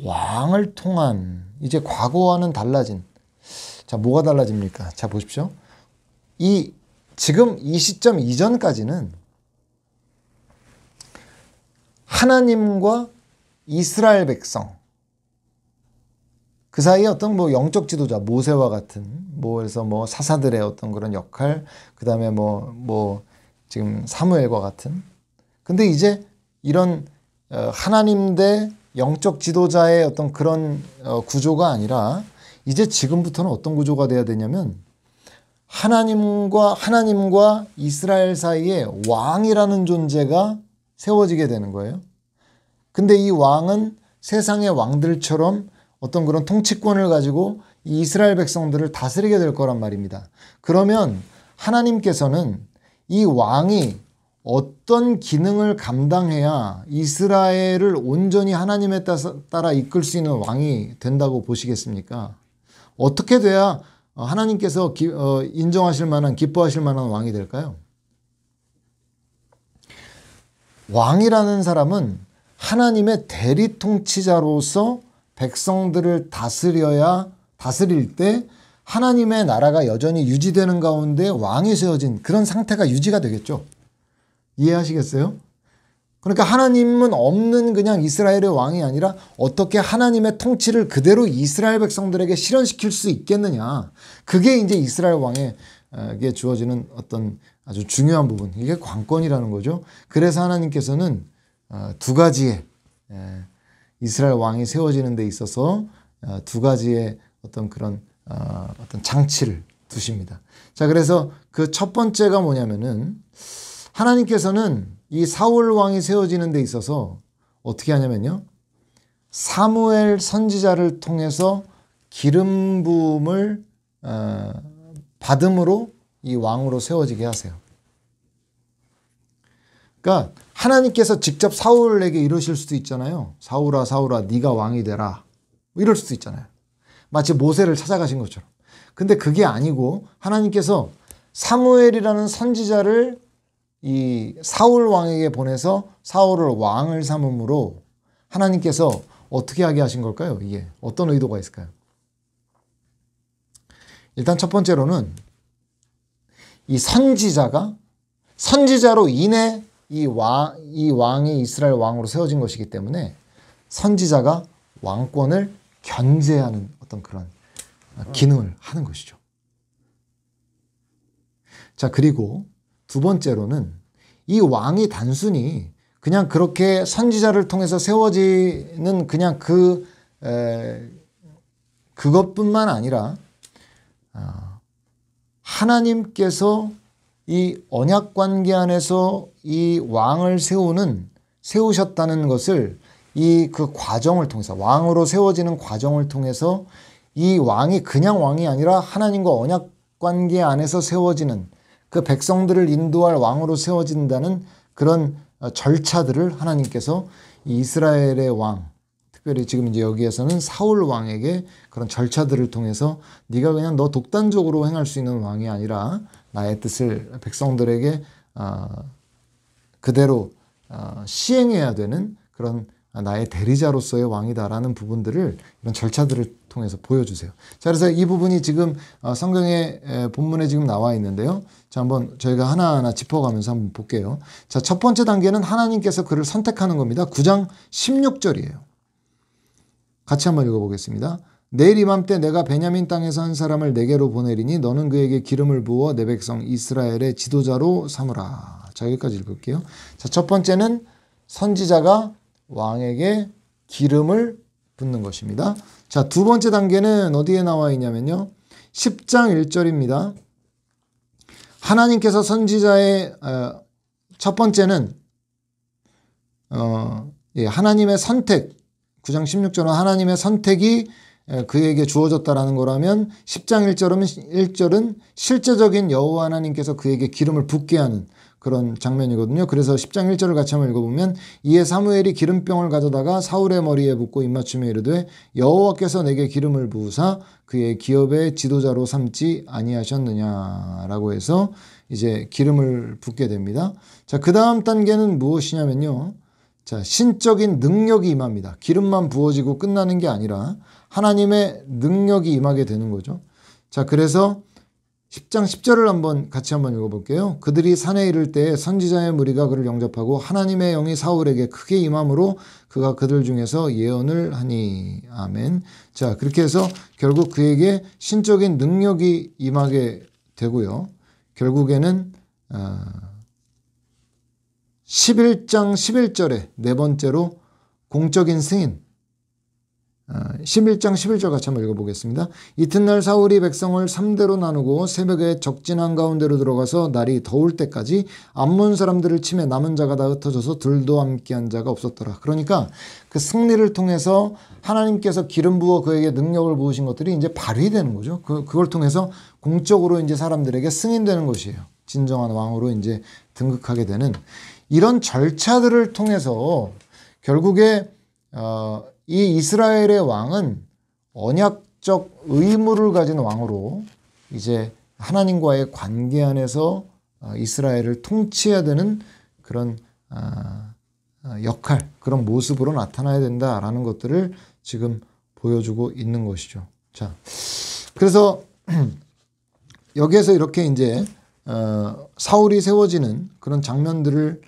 왕을 통한 이제 과거와는 달라진, 자, 뭐가 달라집니까? 자, 보십시오. 지금 이 시점 이전까지는 하나님과 이스라엘 백성, 그 사이에 어떤 뭐 영적 지도자, 모세와 같은, 그래서 사사들의 어떤 그런 역할, 그 다음에 지금 사무엘과 같은. 근데 이제 이런 하나님 대 영적 지도자의 어떤 그런 구조가 아니라 이제 지금부터는 어떤 구조가 돼야 되냐면 하나님과 이스라엘 사이에 왕이라는 존재가 세워지게 되는 거예요. 근데 이 왕은 세상의 왕들처럼 어떤 그런 통치권을 가지고 이 이스라엘 백성들을 다스리게 될 거란 말입니다. 그러면 하나님께서는 이 왕이 어떤 기능을 감당해야 이스라엘을 온전히 하나님에 따라 이끌 수 있는 왕이 된다고 보시겠습니까? 어떻게 돼야 하나님께서 인정하실 만한, 기뻐하실 만한 왕이 될까요? 왕이라는 사람은 하나님의 대리 통치자로서 백성들을 다스릴 때 하나님의 나라가 여전히 유지되는 가운데 왕이 세워진 그런 상태가 유지가 되겠죠. 이해하시겠어요? 그러니까 하나님은 없는 그냥 이스라엘의 왕이 아니라 어떻게 하나님의 통치를 그대로 이스라엘 백성들에게 실현시킬 수 있겠느냐. 그게 이제 이스라엘 왕에게 주어지는 어떤 아주 중요한 부분. 이게 관건이라는 거죠. 그래서 하나님께서는 두 가지의 이스라엘 왕이 세워지는 데 있어서 두 가지의 어떤 그런 어떤 장치를 두십니다. 자, 그래서 그 첫 번째가 뭐냐면은 하나님께서는 이 사울 왕이 세워지는 데 있어서 어떻게 하냐면요. 사무엘 선지자를 통해서 기름 부음을 받음으로 이 왕으로 세워지게 하세요. 그러니까 하나님께서 직접 사울에게 이러실 수도 있잖아요. 사울아, 사울아, 네가 왕이 되라. 이럴 수도 있잖아요. 마치 모세를 찾아가신 것처럼. 근데 그게 아니고 하나님께서 사무엘이라는 선지자를 이 사울 왕에게 보내서 사울을 왕을 삼음으로 하나님께서 어떻게 하게 하신 걸까요? 이게 어떤 의도가 있을까요? 일단 첫 번째로는 이 선지자로 인해 이 왕이 이스라엘 왕으로 세워진 것이기 때문에 선지자가 왕권을 견제하는 어떤 그런 기능을 하는 것이죠. 자, 그리고 두 번째로는 이 왕이 단순히 그냥 그렇게 선지자를 통해서 세워지는 그냥 그것뿐만 아니라 하나님께서 이 언약 관계 안에서 이 왕을 세우셨다는 것을 그 과정을 통해서, 왕으로 세워지는 과정을 통해서 이 왕이 그냥 왕이 아니라 하나님과 언약 관계 안에서 세워지는 그 백성들을 인도할 왕으로 세워진다는 그런 절차들을 하나님께서 이 이스라엘의 왕, 특별히 지금 이제 여기에서는 사울 왕에게 그런 절차들을 통해서 네가 그냥 너 독단적으로 행할 수 있는 왕이 아니라 나의 뜻을 백성들에게 그대로 시행해야 되는 그런 나의 대리자로서의 왕이다라는 부분들을 이런 절차들을 통해서 보여주세요. 자, 그래서 이 부분이 지금 성경의 본문에 지금 나와 있는데요. 자, 한번 저희가 하나하나 짚어가면서 한번 볼게요. 자, 첫 번째 단계는 하나님께서 그를 선택하는 겁니다. 9장 16절이에요. 같이 한번 읽어보겠습니다. 내일 이맘때 내가 베냐민 땅에서 한 사람을 내게로 보내리니 너는 그에게 기름을 부어 내 백성 이스라엘의 지도자로 삼으라. 자, 여기까지 읽을게요. 자, 첫 번째는 선지자가 왕에게 기름을 붓는 것입니다. 자, 두 번째 단계는 어디에 나와 있냐면요. 10장 1절입니다. 하나님께서 선지자의 첫 번째는 하나님의 선택, 9장 16절은 하나님의 선택이 그에게 주어졌다라는 거라면 10장 1절은 실제적인 여호와 하나님께서 그에게 기름을 붓게 하는 그런 장면이거든요. 그래서 10장 1절을 같이 한번 읽어보면 이에 사무엘이 기름병을 가져다가 사울의 머리에 붓고 입맞춤에 이르되 여호와께서 내게 기름을 부으사 그의 기업의 지도자로 삼지 아니하셨느냐라고 해서 이제 기름을 붓게 됩니다. 자, 그 다음 단계는 무엇이냐면요. 자, 신적인 능력이 임합니다. 기름만 부어지고 끝나는 게 아니라 하나님의 능력이 임하게 되는 거죠. 자, 그래서 10장 10절을 같이 한번 읽어볼게요. 그들이 산에 이를 때에 선지자의 무리가 그를 영접하고 하나님의 영이 사울에게 크게 임함으로 그가 그들 중에서 예언을 하니. 아멘. 자, 그렇게 해서 결국 그에게 신적인 능력이 임하게 되고요. 결국에는 11장 11절에 네 번째로 공적인 승인. 11장 11절 같이 한번 읽어보겠습니다. 이튿날 사울이 백성을 3대로 나누고 새벽에 적진한 가운데로 들어가서 날이 더울 때까지 암몬 사람들을 치매 남은 자가 다 흩어져서 둘도 함께한 자가 없었더라. 그러니까 그 승리를 통해서 하나님께서 기름 부어 그에게 능력을 부으신 것들이 이제 발휘되는 거죠. 그걸 통해서 공적으로 이제 사람들에게 승인되는 것이에요. 진정한 왕으로 이제 등극하게 되는 이런 절차들을 통해서 결국에 이 이스라엘의 왕은 언약적 의무를 가진 왕으로 이제 하나님과의 관계 안에서 이스라엘을 통치해야 되는 그런 역할, 그런 모습으로 나타나야 된다라는 것들을 지금 보여주고 있는 것이죠. 자, 그래서 여기에서 이렇게 이제 사울이 세워지는 그런 장면들을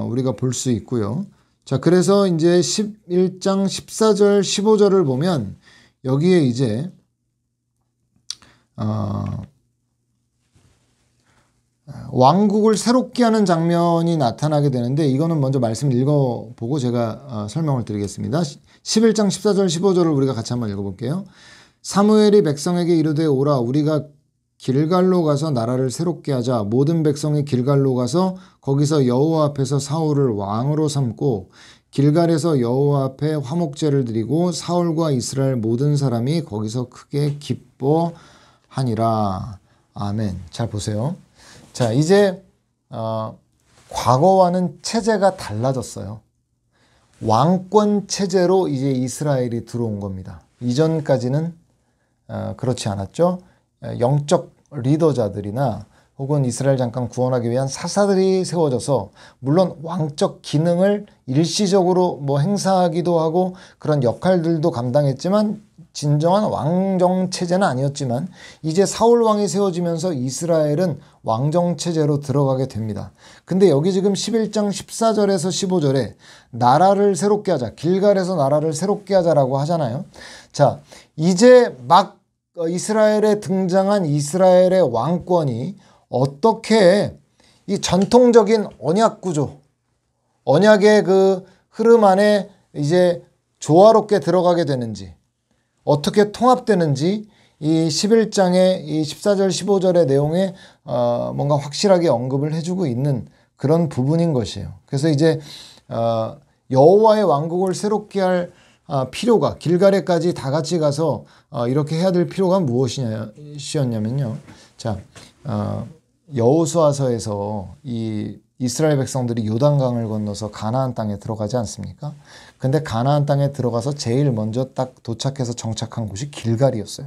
우리가 볼 수 있고요. 자, 그래서 이제 11장 14절 15절을 보면 여기에 이제 왕국을 새롭게 하는 장면이 나타나게 되는데 이거는 먼저 말씀 읽어보고 제가 설명을 드리겠습니다. 11장 14절 15절을 우리가 같이 한번 읽어볼게요. 사무엘이 백성에게 이르되 오라 우리가 길갈로 가서 나라를 새롭게 하자. 모든 백성이 길갈로 가서 거기서 여호와 앞에서 사울을 왕으로 삼고 길갈에서 여호와 앞에 화목제를 드리고 사울과 이스라엘 모든 사람이 거기서 크게 기뻐하니라. 아멘. 잘 보세요. 자, 이제 과거와는 체제가 달라졌어요. 왕권 체제로 이제 이스라엘이 들어온 겁니다. 이전까지는 그렇지 않았죠. 영적 리더자들이나 혹은 이스라엘 잠깐 구원하기 위한 사사들이 세워져서 물론 왕적 기능을 일시적으로 뭐 행사하기도 하고 그런 역할들도 감당했지만 진정한 왕정 체제는 아니었지만 이제 사울 왕이 세워지면서 이스라엘은 왕정 체제로 들어가게 됩니다. 근데 여기 지금 11장 14절에서 15절에 나라를 새롭게 하자, 길갈에서 나라를 새롭게 하자라고 하잖아요. 자, 이제 막 이스라엘에 등장한 이스라엘의 왕권이 어떻게 이 전통적인 언약 구조, 언약의 그 흐름 안에 이제 조화롭게 들어가게 되는지, 어떻게 통합되는지 이 11장의 이 14절 15절의 내용에 뭔가 확실하게 언급을 해주고 있는 그런 부분인 것이에요. 그래서 이제 여호와의 왕국을 새롭게 할 필요가 길갈에까지 다 같이 가서 이렇게 해야 될 필요가 무엇이었냐면요. 자, 여호수아서에서 이 이스라엘 백성들이 요단강을 건너서 가나안 땅에 들어가지 않습니까? 근데 가나안 땅에 들어가서 제일 먼저 딱 도착해서 정착한 곳이 길갈이었어요.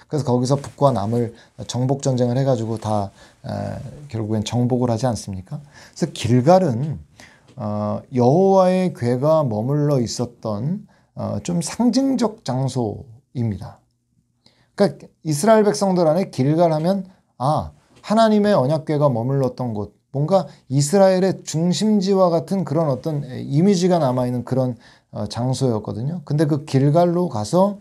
그래서 거기서 북과 남을 정복 전쟁을 해가지고 다 결국엔 정복을 하지 않습니까? 그래서 길갈은 여호와의 궤가 머물러 있었던 좀 상징적 장소입니다. 그러니까 이스라엘 백성들 안에 길갈 하면 하나님의 언약궤가 머물렀던 곳, 뭔가 이스라엘의 중심지와 같은 그런 어떤 이미지가 남아있는 그런 장소였거든요. 근데 그 길갈로 가서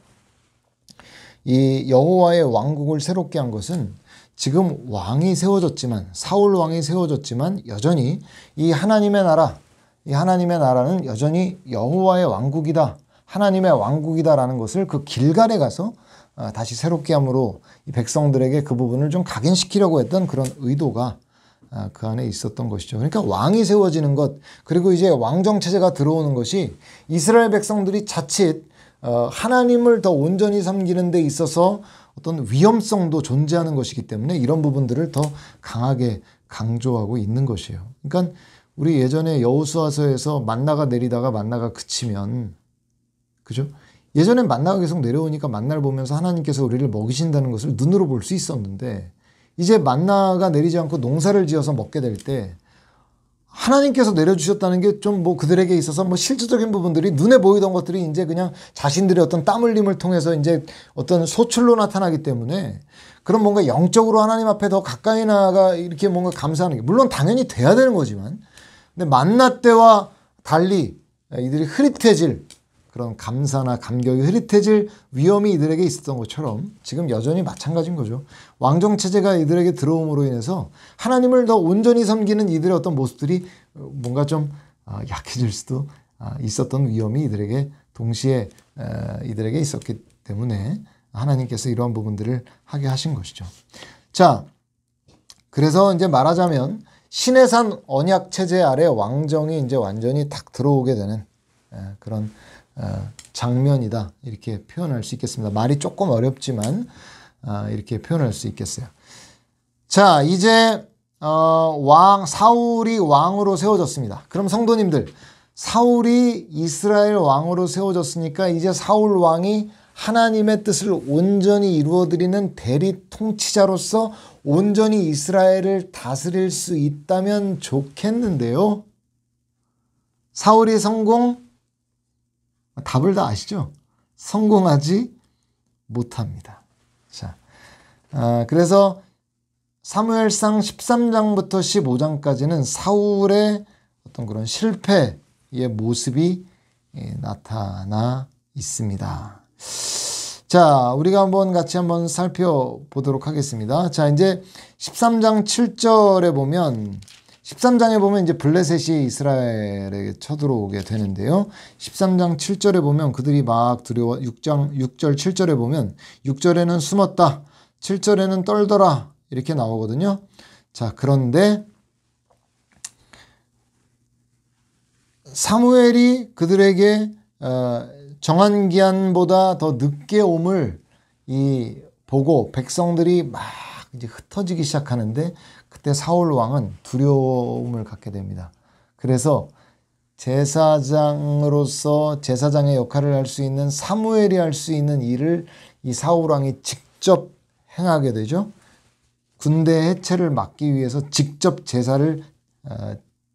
이 여호와의 왕국을 새롭게 한 것은 지금 왕이 세워졌지만, 사울 왕이 세워졌지만 여전히 이 하나님의 나라, 이 하나님의 나라는 여전히 여호와의 왕국이다. 하나님의 왕국이다라는 것을 그 길갈에 가서 다시 새롭게 함으로 이 백성들에게 그 부분을 좀 각인시키려고 했던 그런 의도가 그 안에 있었던 것이죠. 그러니까 왕이 세워지는 것, 그리고 이제 왕정체제가 들어오는 것이 이스라엘 백성들이 자칫 하나님을 더 온전히 섬기는 데 있어서 어떤 위험성도 존재하는 것이기 때문에 이런 부분들을 더 강하게 강조하고 있는 것이에요. 그러니까 우리 예전에 여호수아서에서 만나가 내리다가 만나가 그치면, 그죠? 예전엔 만나가 계속 내려오니까 만나를 보면서 하나님께서 우리를 먹이신다는 것을 눈으로 볼 수 있었는데, 이제 만나가 내리지 않고 농사를 지어서 먹게 될 때 하나님께서 내려주셨다는 게 좀 뭐 그들에게 있어서 뭐 실질적인 부분들이 눈에 보이던 것들이 이제 그냥 자신들의 어떤 땀 흘림을 통해서 이제 어떤 소출로 나타나기 때문에 그런 뭔가 영적으로 하나님 앞에 더 가까이 나아가 이렇게 뭔가 감사하는 게 물론 당연히 돼야 되는 거지만, 근데 만나 때와 달리 이들이 흐릿해질 그런 감사나 감격이 흐릿해질 위험이 이들에게 있었던 것처럼 지금 여전히 마찬가지인 거죠. 왕정체제가 이들에게 들어옴으로 인해서 하나님을 더 온전히 섬기는 이들의 어떤 모습들이 뭔가 좀 약해질 수도 있었던 위험이 이들에게 동시에 이들에게 있었기 때문에 하나님께서 이러한 부분들을 하게 하신 것이죠. 자, 그래서 이제 말하자면 신의 산 언약 체제 아래 왕정이 이제 완전히 탁 들어오게 되는 그런 장면이다, 이렇게 표현할 수 있겠습니다. 말이 조금 어렵지만 이렇게 표현할 수 있겠어요. 자, 이제 사울이 왕으로 세워졌습니다. 그럼 성도님들, 사울이 이스라엘 왕으로 세워졌으니까 이제 사울 왕이 하나님의 뜻을 온전히 이루어드리는 대리 통치자로서 온전히 이스라엘을 다스릴 수 있다면 좋겠는데요. 사울이 답을 다 아시죠? 성공하지 못합니다. 자, 그래서 사무엘상 13장부터 15장까지는 사울의 어떤 그런 실패의 모습이 나타나 있습니다. 자, 우리가 같이 한번 살펴보도록 하겠습니다. 자, 이제 13장 7절에 보면 13장에 보면 이제 블레셋이 이스라엘에게 쳐들어오게 되는데요. 13장 7절에 보면 그들이 막 두려워, 6절 7절에 보면 6절에는 숨었다, 7절에는 떨더라, 이렇게 나오거든요. 자, 그런데 사무엘이 그들에게 정한 기한보다 더 늦게 옴을 보고 백성들이 막 이제 흩어지기 시작하는데, 그때 사울 왕은 두려움을 갖게 됩니다. 그래서 제사장으로서 제사장의 역할을 할 수 있는 사무엘이 할 수 있는 일을 이 사울 왕이 직접 행하게 되죠. 군대 해체를 막기 위해서 직접 제사를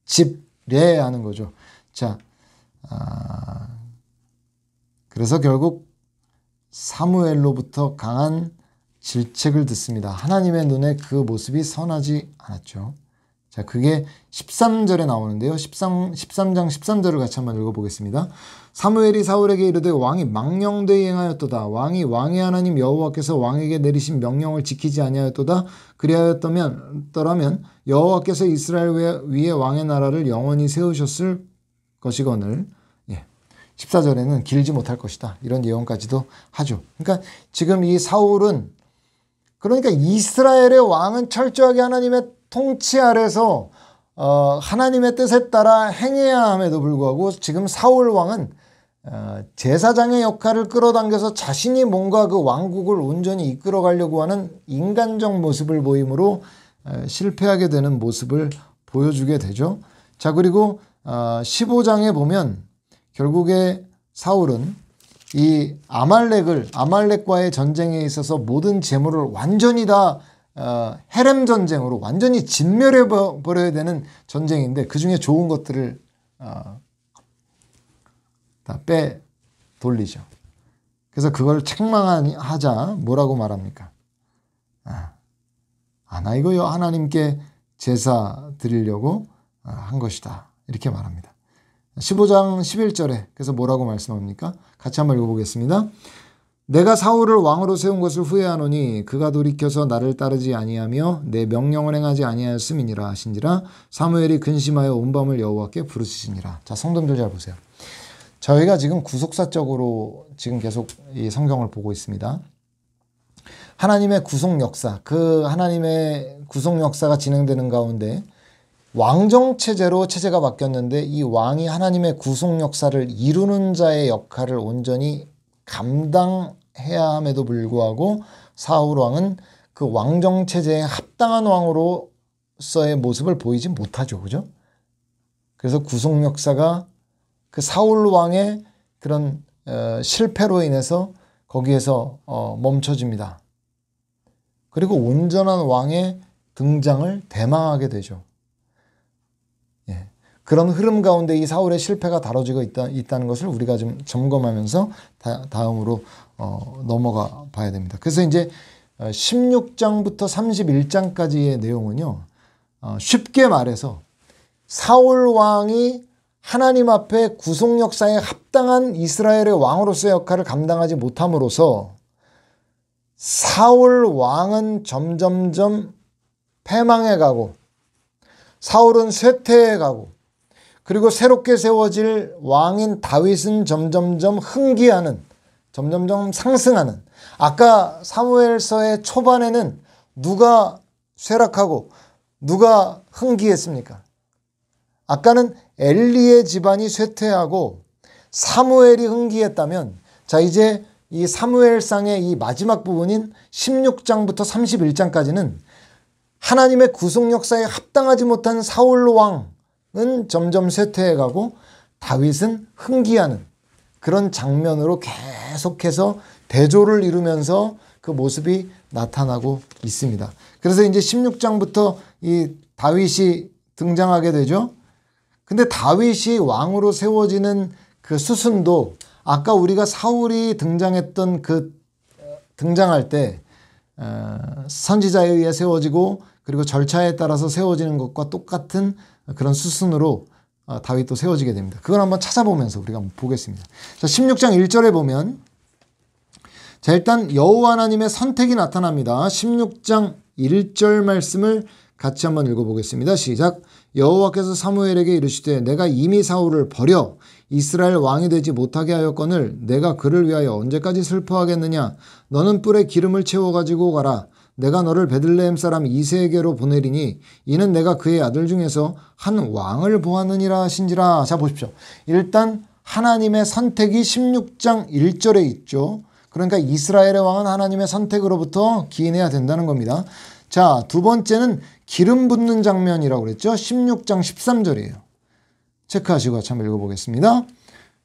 집례하는 거죠. 자, 그래서 결국 사무엘로부터 강한 질책을 듣습니다. 하나님의 눈에 그 모습이 선하지 않았죠. 자, 그게 13절에 나오는데요. 13장 13절을 같이 한번 읽어보겠습니다. 사무엘이 사울에게 이르되 왕이 망령되이 행하였도다. 왕이 왕의 하나님 여호와께서 왕에게 내리신 명령을 지키지 아니하였도다. 그리하였더라면 여호와께서 이스라엘 위에 왕의 나라를 영원히 세우셨을 것이거늘. 14절에는 길지 못할 것이다, 이런 예언까지도 하죠. 그러니까 지금 이 사울은, 그러니까 이스라엘의 왕은 철저하게 하나님의 통치 아래서 하나님의 뜻에 따라 행해야 함에도 불구하고 지금 사울 왕은 제사장의 역할을 끌어당겨서 자신이 뭔가 그 왕국을 온전히 이끌어 가려고 하는 인간적 모습을 보임으로 실패하게 되는 모습을 보여주게 되죠. 자, 그리고 15장에 보면 결국에 사울은 이 아말렉과의 전쟁에 있어서 모든 재물을 완전히 다 헤렘 전쟁으로 완전히 진멸해 버려야 되는 전쟁인데, 그 중에 좋은 것들을 다 돌리죠. 그래서 그걸 책망하자 뭐라고 말합니까? 나 이거 하나님께 제사 드리려고 한 것이다, 이렇게 말합니다. 15장 11절에 그래서 뭐라고 말씀합니까? 같이 한번 읽어보겠습니다. 내가 사울을 왕으로 세운 것을 후회하노니 그가 돌이켜서 나를 따르지 아니하며 내 명령을 행하지 아니하였음이니라 하신지라. 사무엘이 근심하여 온 밤을 여호와께 부르짖으니라. 자, 성도님들 잘 보세요. 저희가 지금 구속사적으로 지금 계속 이 성경을 보고 있습니다. 하나님의 구속 역사, 그 하나님의 구속 역사가 진행되는 가운데 왕정 체제로 체제가 바뀌었는데 이 왕이 하나님의 구속 역사를 이루는 자의 역할을 온전히 감당해야 함에도 불구하고 사울 왕은 그 왕정 체제에 합당한 왕으로서의 모습을 보이지 못하죠. 그죠? 그래서 구속 역사가 그 사울 왕의 그런 실패로 인해서 거기에서 멈춰집니다. 그리고 온전한 왕의 등장을 대망하게 되죠. 예. 그런 흐름 가운데 이 사울의 실패가 다뤄지고 있다는 것을 우리가 좀 점검하면서 다음으로 넘어가 봐야 됩니다. 그래서 이제 16장부터 31장까지의 내용은요. 쉽게 말해서 사울 왕이 하나님 앞에 구속 역사에 합당한 이스라엘의 왕으로서의 역할을 감당하지 못함으로써 사울 왕은 점점점 패망해가고 사울은 쇠퇴해가고 그리고 새롭게 세워질 왕인 다윗은 점점점 흥기하는, 점점점 상승하는. 아까 사무엘서의 초반에는 누가 쇠락하고 누가 흥기했습니까? 아까는 엘리의 집안이 쇠퇴하고 사무엘이 흥기했다면, 자, 이제 이 사무엘상의 이 마지막 부분인 16장부터 31장까지는 하나님의 구속 역사에 합당하지 못한 사울 왕은 점점 쇠퇴해가고 다윗은 흥기하는 그런 장면으로 계속해서 대조를 이루면서 그 모습이 나타나고 있습니다. 그래서 이제 16장부터 이 다윗이 등장하게 되죠. 근데 다윗이 왕으로 세워지는 그 수순도 아까 우리가 사울이 등장했던 등장할 때 선지자에 의해 세워지고 그리고 절차에 따라서 세워지는 것과 똑같은 그런 수순으로 다윗도 세워지게 됩니다. 그걸 한번 찾아보면서 우리가 한번 보겠습니다. 자, 16장 1절에 보면, 자, 일단 여호와 하나님의 선택이 나타납니다. 16장 1절 말씀을 같이 한번 읽어보겠습니다. 시작. 여호와께서 사무엘에게 이르시되 내가 이미 사울을 버려 이스라엘 왕이 되지 못하게 하였거늘 내가 그를 위하여 언제까지 슬퍼하겠느냐. 너는 뿔에 기름을 채워가지고 가라. 내가 너를 베들레헴 사람 이새에게로 보내리니 이는 내가 그의 아들 중에서 한 왕을 보았느니라 하신지라. 자, 보십시오. 일단 하나님의 선택이 16장 1절에 있죠. 그러니까 이스라엘의 왕은 하나님의 선택으로부터 기인해야 된다는 겁니다. 자, 두 번째는 기름 붓는 장면이라고 그랬죠. 16장 13절이에요. 체크하시고 같이 한번 읽어보겠습니다.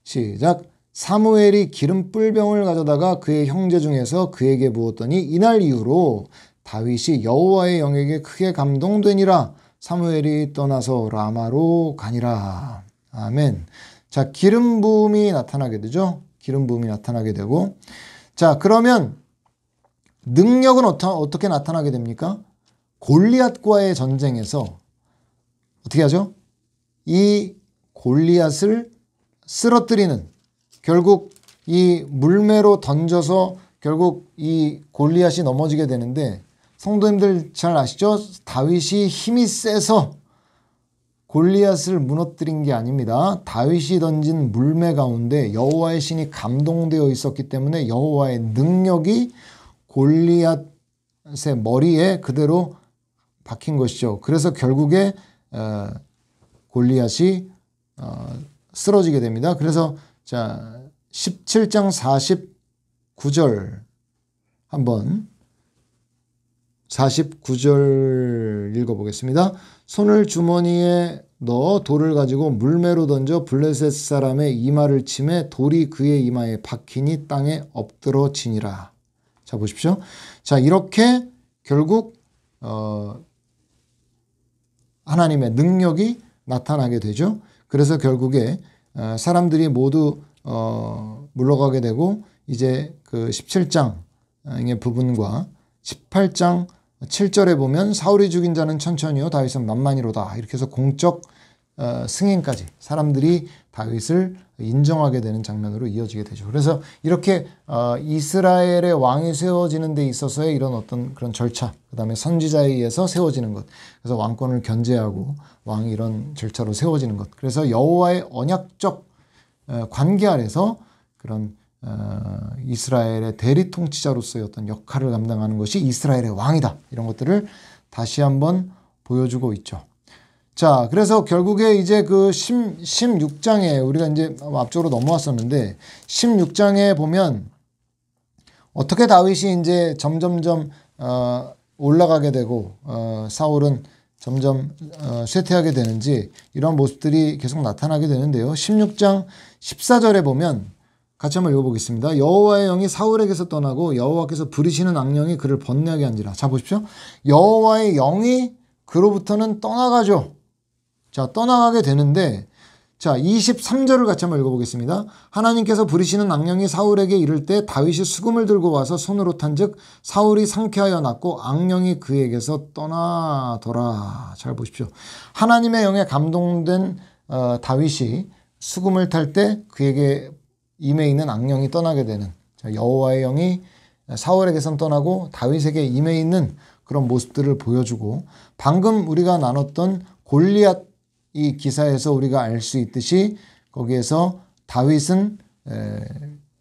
시작. 사무엘이 기름 뿔병을 가져다가 그의 형제 중에서 그에게 부었더니 이날 이후로 다윗이 여호와의 영에게 크게 감동되니라. 사무엘이 떠나서 라마로 가니라. 아멘. 자, 기름 부음이 나타나게 되죠. 기름 부음이 나타나게 되고, 자, 그러면 능력은 어떻게 나타나게 됩니까? 골리앗과의 전쟁에서 어떻게 하죠? 이 골리앗을 쓰러뜨리는, 결국 이 물매로 던져서 결국 이 골리앗이 넘어지게 되는데, 성도님들 잘 아시죠? 다윗이 힘이 세서 골리앗을 무너뜨린 게 아닙니다. 다윗이 던진 물매 가운데 여호와의 신이 감동되어 있었기 때문에 여호와의 능력이 골리앗의 머리에 그대로 박힌 것이죠. 그래서 결국에 골리앗이 쓰러지게 됩니다. 그래서 자, 17장 49절 한번 49절 읽어보겠습니다. 손을 주머니에 넣어 돌을 가지고 물매로 던져 블레셋 사람의 이마를 치매 돌이 그의 이마에 박히니 땅에 엎드러지니라. 자, 보십시오. 자, 이렇게 결국 하나님의 능력이 나타나게 되죠. 그래서 결국에 사람들이 모두 물러가게 되고, 이제 그 17장의 부분과 18장 7절에 보면 사울이 죽인 자는 천천히요 다윗은 만만히로다. 이렇게 해서 공적 승인까지 사람들이 다윗을 인정하게 되는 장면으로 이어지게 되죠. 그래서 이렇게 이스라엘의 왕이 세워지는 데 있어서의 이런 어떤 그런 절차, 그 다음에 선지자에 의해서 세워지는 것, 그래서 왕권을 견제하고 왕이 이런 절차로 세워지는 것, 그래서 여호와의 언약적 관계 아래서 그런 이스라엘의 대리 통치자로서의 어떤 역할을 감당하는 것이 이스라엘의 왕이다. 이런 것들을 다시 한번 보여주고 있죠. 자, 그래서 결국에 이제 그 16장에 우리가 이제 앞쪽으로 넘어왔었는데 16장에 보면 어떻게 다윗이 이제 점점점 올라가게 되고 사울은 점점 쇠퇴하게 되는지 이런 모습들이 계속 나타나게 되는데요. 16장 14절에 보면 같이 한번 읽어보겠습니다. 여호와의 영이 사울에게서 떠나고 여호와께서 부리시는 악령이 그를 번뇌하게 한지라. 자, 보십시오. 여호와의 영이 그로부터는 떠나가죠. 자, 떠나가게 되는데, 자, 23절을 같이 한번 읽어보겠습니다. 하나님께서 부리시는 악령이 사울에게 이를 때 다윗이 수금을 들고 와서 손으로 탄즉 사울이 상쾌하여 났고 악령이 그에게서 떠나더라. 잘 보십시오. 하나님의 영에 감동된 다윗이 수금을 탈 때 그에게 임해 있는 악령이 떠나게 되는, 자, 여호와의 영이 사울에게선 떠나고 다윗에게 임해 있는 그런 모습들을 보여주고, 방금 우리가 나눴던 골리앗 이 기사에서 우리가 알 수 있듯이 거기에서 다윗은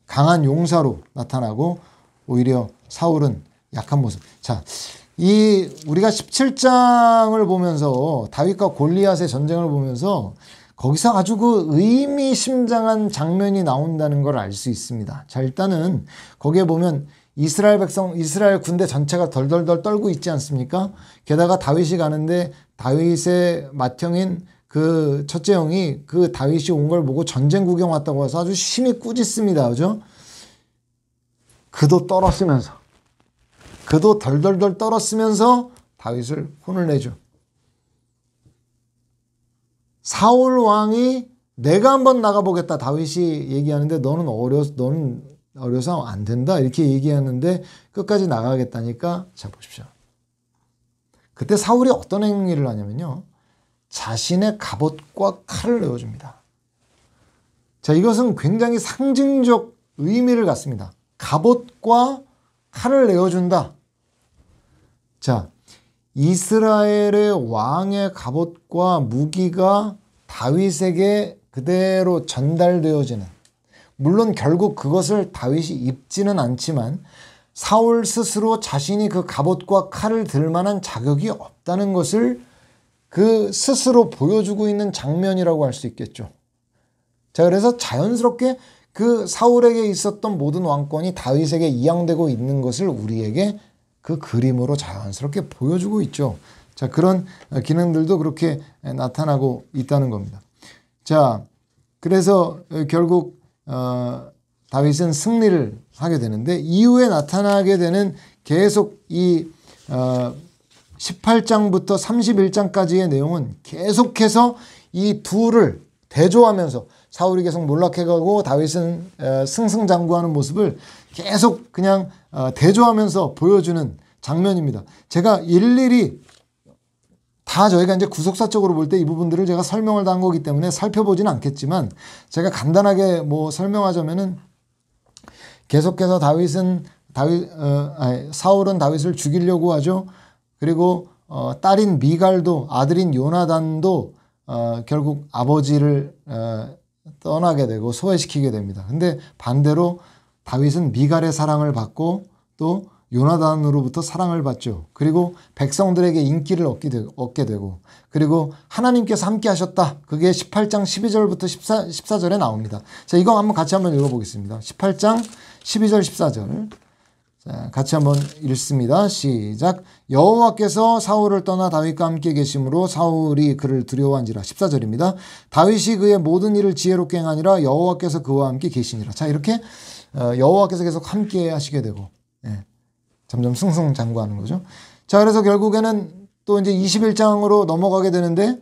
강한 용사로 나타나고 오히려 사울은 약한 모습. 자, 우리가 17장을 보면서 다윗과 골리앗의 전쟁을 보면서 거기서 아주 그 의미심장한 장면이 나온다는 걸 알 수 있습니다. 자, 일단은 거기에 보면 이스라엘 군대 전체가 덜덜덜 떨고 있지 않습니까? 게다가 다윗이 가는데 다윗의 맏형인 그 첫째 형이 그 다윗이 온 걸 보고 전쟁 구경 왔다고 해서 아주 심히 꾸짖습니다. 그죠? 그도 떨었으면서, 그도 덜덜덜 떨었으면서 다윗을 혼을 내죠. 사울 왕이 내가 한번 나가보겠다 다윗이 얘기하는데 너는 어려서 안 된다 이렇게 얘기하는데 끝까지 나가겠다니까. 자, 보십시오. 그때 사울이 어떤 행위를 하냐면요, 자신의 갑옷과 칼을 내어줍니다. 자, 이것은 굉장히 상징적 의미를 갖습니다. 갑옷과 칼을 내어준다. 자, 이스라엘의 왕의 갑옷과 무기가 다윗에게 그대로 전달되어지는, 물론 결국 그것을 다윗이 입지는 않지만 사울 스스로 자신이 그 갑옷과 칼을 들 만한 자격이 없다는 것을 그 스스로 보여주고 있는 장면이라고 할 수 있겠죠. 자, 그래서 자연스럽게 그 사울에게 있었던 모든 왕권이 다윗에게 이양되고 있는 것을 우리에게 그 그림으로 자연스럽게 보여주고 있죠. 자, 그런 기능들도 그렇게 나타나고 있다는 겁니다. 자, 그래서 결국 다윗은 승리를 하게 되는데 이후에 나타나게 되는 계속 이 18장부터 31장까지의 내용은 계속해서 이 둘을 대조하면서 사울이 계속 몰락해가고 다윗은 승승장구하는 모습을 계속 그냥 대조하면서 보여주는 장면입니다. 제가 일일이 다 저희가 이제 구속사적으로 볼 때 이 부분들을 제가 설명을 다 한 거기 때문에 살펴보지는 않겠지만 제가 간단하게 뭐 설명하자면은 계속해서 사울은 다윗을 죽이려고 하죠. 그리고 딸인 미갈도 아들인 요나단도 결국 아버지를 떠나게 되고 소외시키게 됩니다. 근데 반대로 다윗은 미갈의 사랑을 받고 또 요나단으로부터 사랑을 받죠. 그리고 백성들에게 인기를 얻게 되고 그리고 하나님께서 함께 하셨다. 그게 18장 12절부터 14절에 나옵니다. 자, 이거 한번 같이 한번 읽어보겠습니다. 18장 12절 14절. 자, 같이 한번 읽습니다. 시작. 여호와께서 사울을 떠나 다윗과 함께 계심으로 사울이 그를 두려워한지라. 14절입니다. 다윗이 그의 모든 일을 지혜롭게 행하니라. 여호와께서 그와 함께 계시니라. 자, 이렇게 여호와께서 계속 함께 하시게 되고 점점 승승장구하는 거죠. 자, 그래서 결국에는 또 이제 21장으로 넘어가게 되는데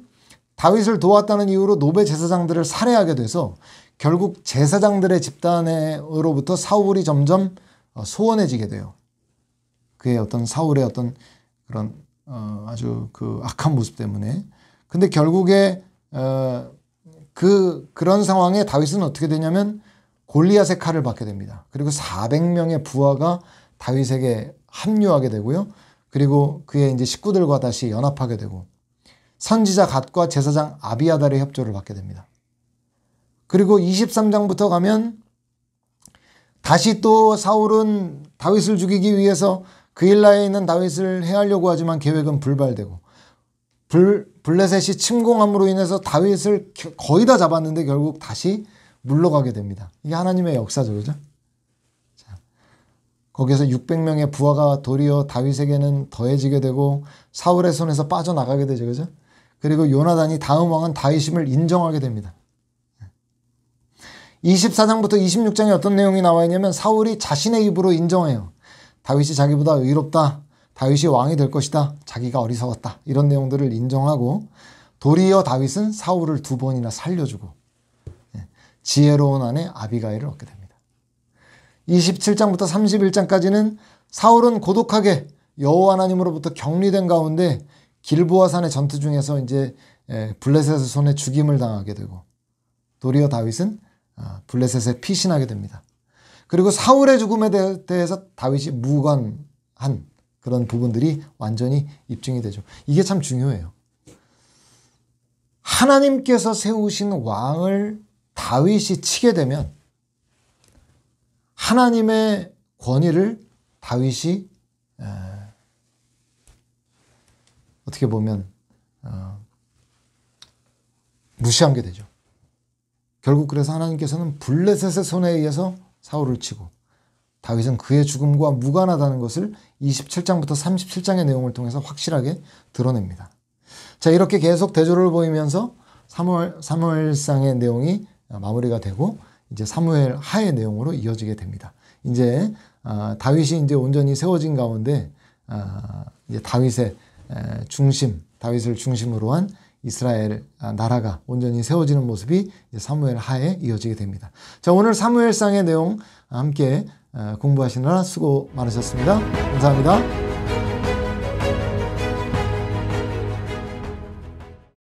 다윗을 도왔다는 이유로 노베 제사장들을 살해하게 돼서 결국 제사장들의 집단으로부터 사울이 점점 소원해지게 돼요. 그의 어떤 사울의 어떤 그런 아주 그 악한 모습 때문에. 근데 결국에 그런 상황에 다윗은 어떻게 되냐면 골리앗의 칼을 받게 됩니다. 그리고 400명의 부하가 다윗에게 합류하게 되고요. 그리고 그의 이제 식구들과 다시 연합하게 되고 선지자 갓과 제사장 아비아달의 협조를 받게 됩니다. 그리고 23장부터 가면 다시 또 사울은 다윗을 죽이기 위해서 그일라에 있는 다윗을 해하려고 하지만 계획은 불발되고 블레셋이 침공함으로 인해서 다윗을 거의 다 잡았는데 결국 다시 물러가게 됩니다. 이게 하나님의 역사죠. 그죠? 자, 거기에서 600명의 부하가 도리어 다윗에게는 더해지게 되고 사울의 손에서 빠져나가게 되죠. 그죠? 그리고 요나단이 다음 왕은 다윗임을 인정하게 됩니다. 24장부터 26장에 어떤 내용이 나와 있냐면 사울이 자신의 입으로 인정해요. 다윗이 자기보다 의롭다. 다윗이 왕이 될 것이다. 자기가 어리석었다. 이런 내용들을 인정하고 도리어 다윗은 사울을 2번이나 살려주고 지혜로운 아내 아비가일을 얻게 됩니다. 27장부터 31장까지는 사울은 고독하게 여호와 하나님으로부터 격리된 가운데 길보아 산의 전투 중에서 이제 블레셋의 손에 죽임을 당하게 되고 도리어 다윗은 블레셋에 피신하게 됩니다. 그리고 사울의 죽음에 대해서 다윗이 무관한 그런 부분들이 완전히 입증이 되죠. 이게 참 중요해요. 하나님께서 세우신 왕을 다윗이 치게 되면 하나님의 권위를 다윗이 어떻게 보면 무시한 게 되죠. 결국 그래서 하나님께서는 블레셋의 손에 의해서 사울을 치고 다윗은 그의 죽음과 무관하다는 것을 27장부터 37장의 내용을 통해서 확실하게 드러냅니다. 자, 이렇게 계속 대조를 보이면서 사무엘상의 내용이 마무리가 되고 이제 사무엘 하의 내용으로 이어지게 됩니다. 이제 다윗이 이제 온전히 세워진 가운데 이제 다윗의 중심, 다윗을 중심으로 한 이스라엘 나라가 온전히 세워지는 모습이 이제 사무엘 하에 이어지게 됩니다. 자, 오늘 사무엘상의 내용 함께 공부하시느라 수고 많으셨습니다. 감사합니다.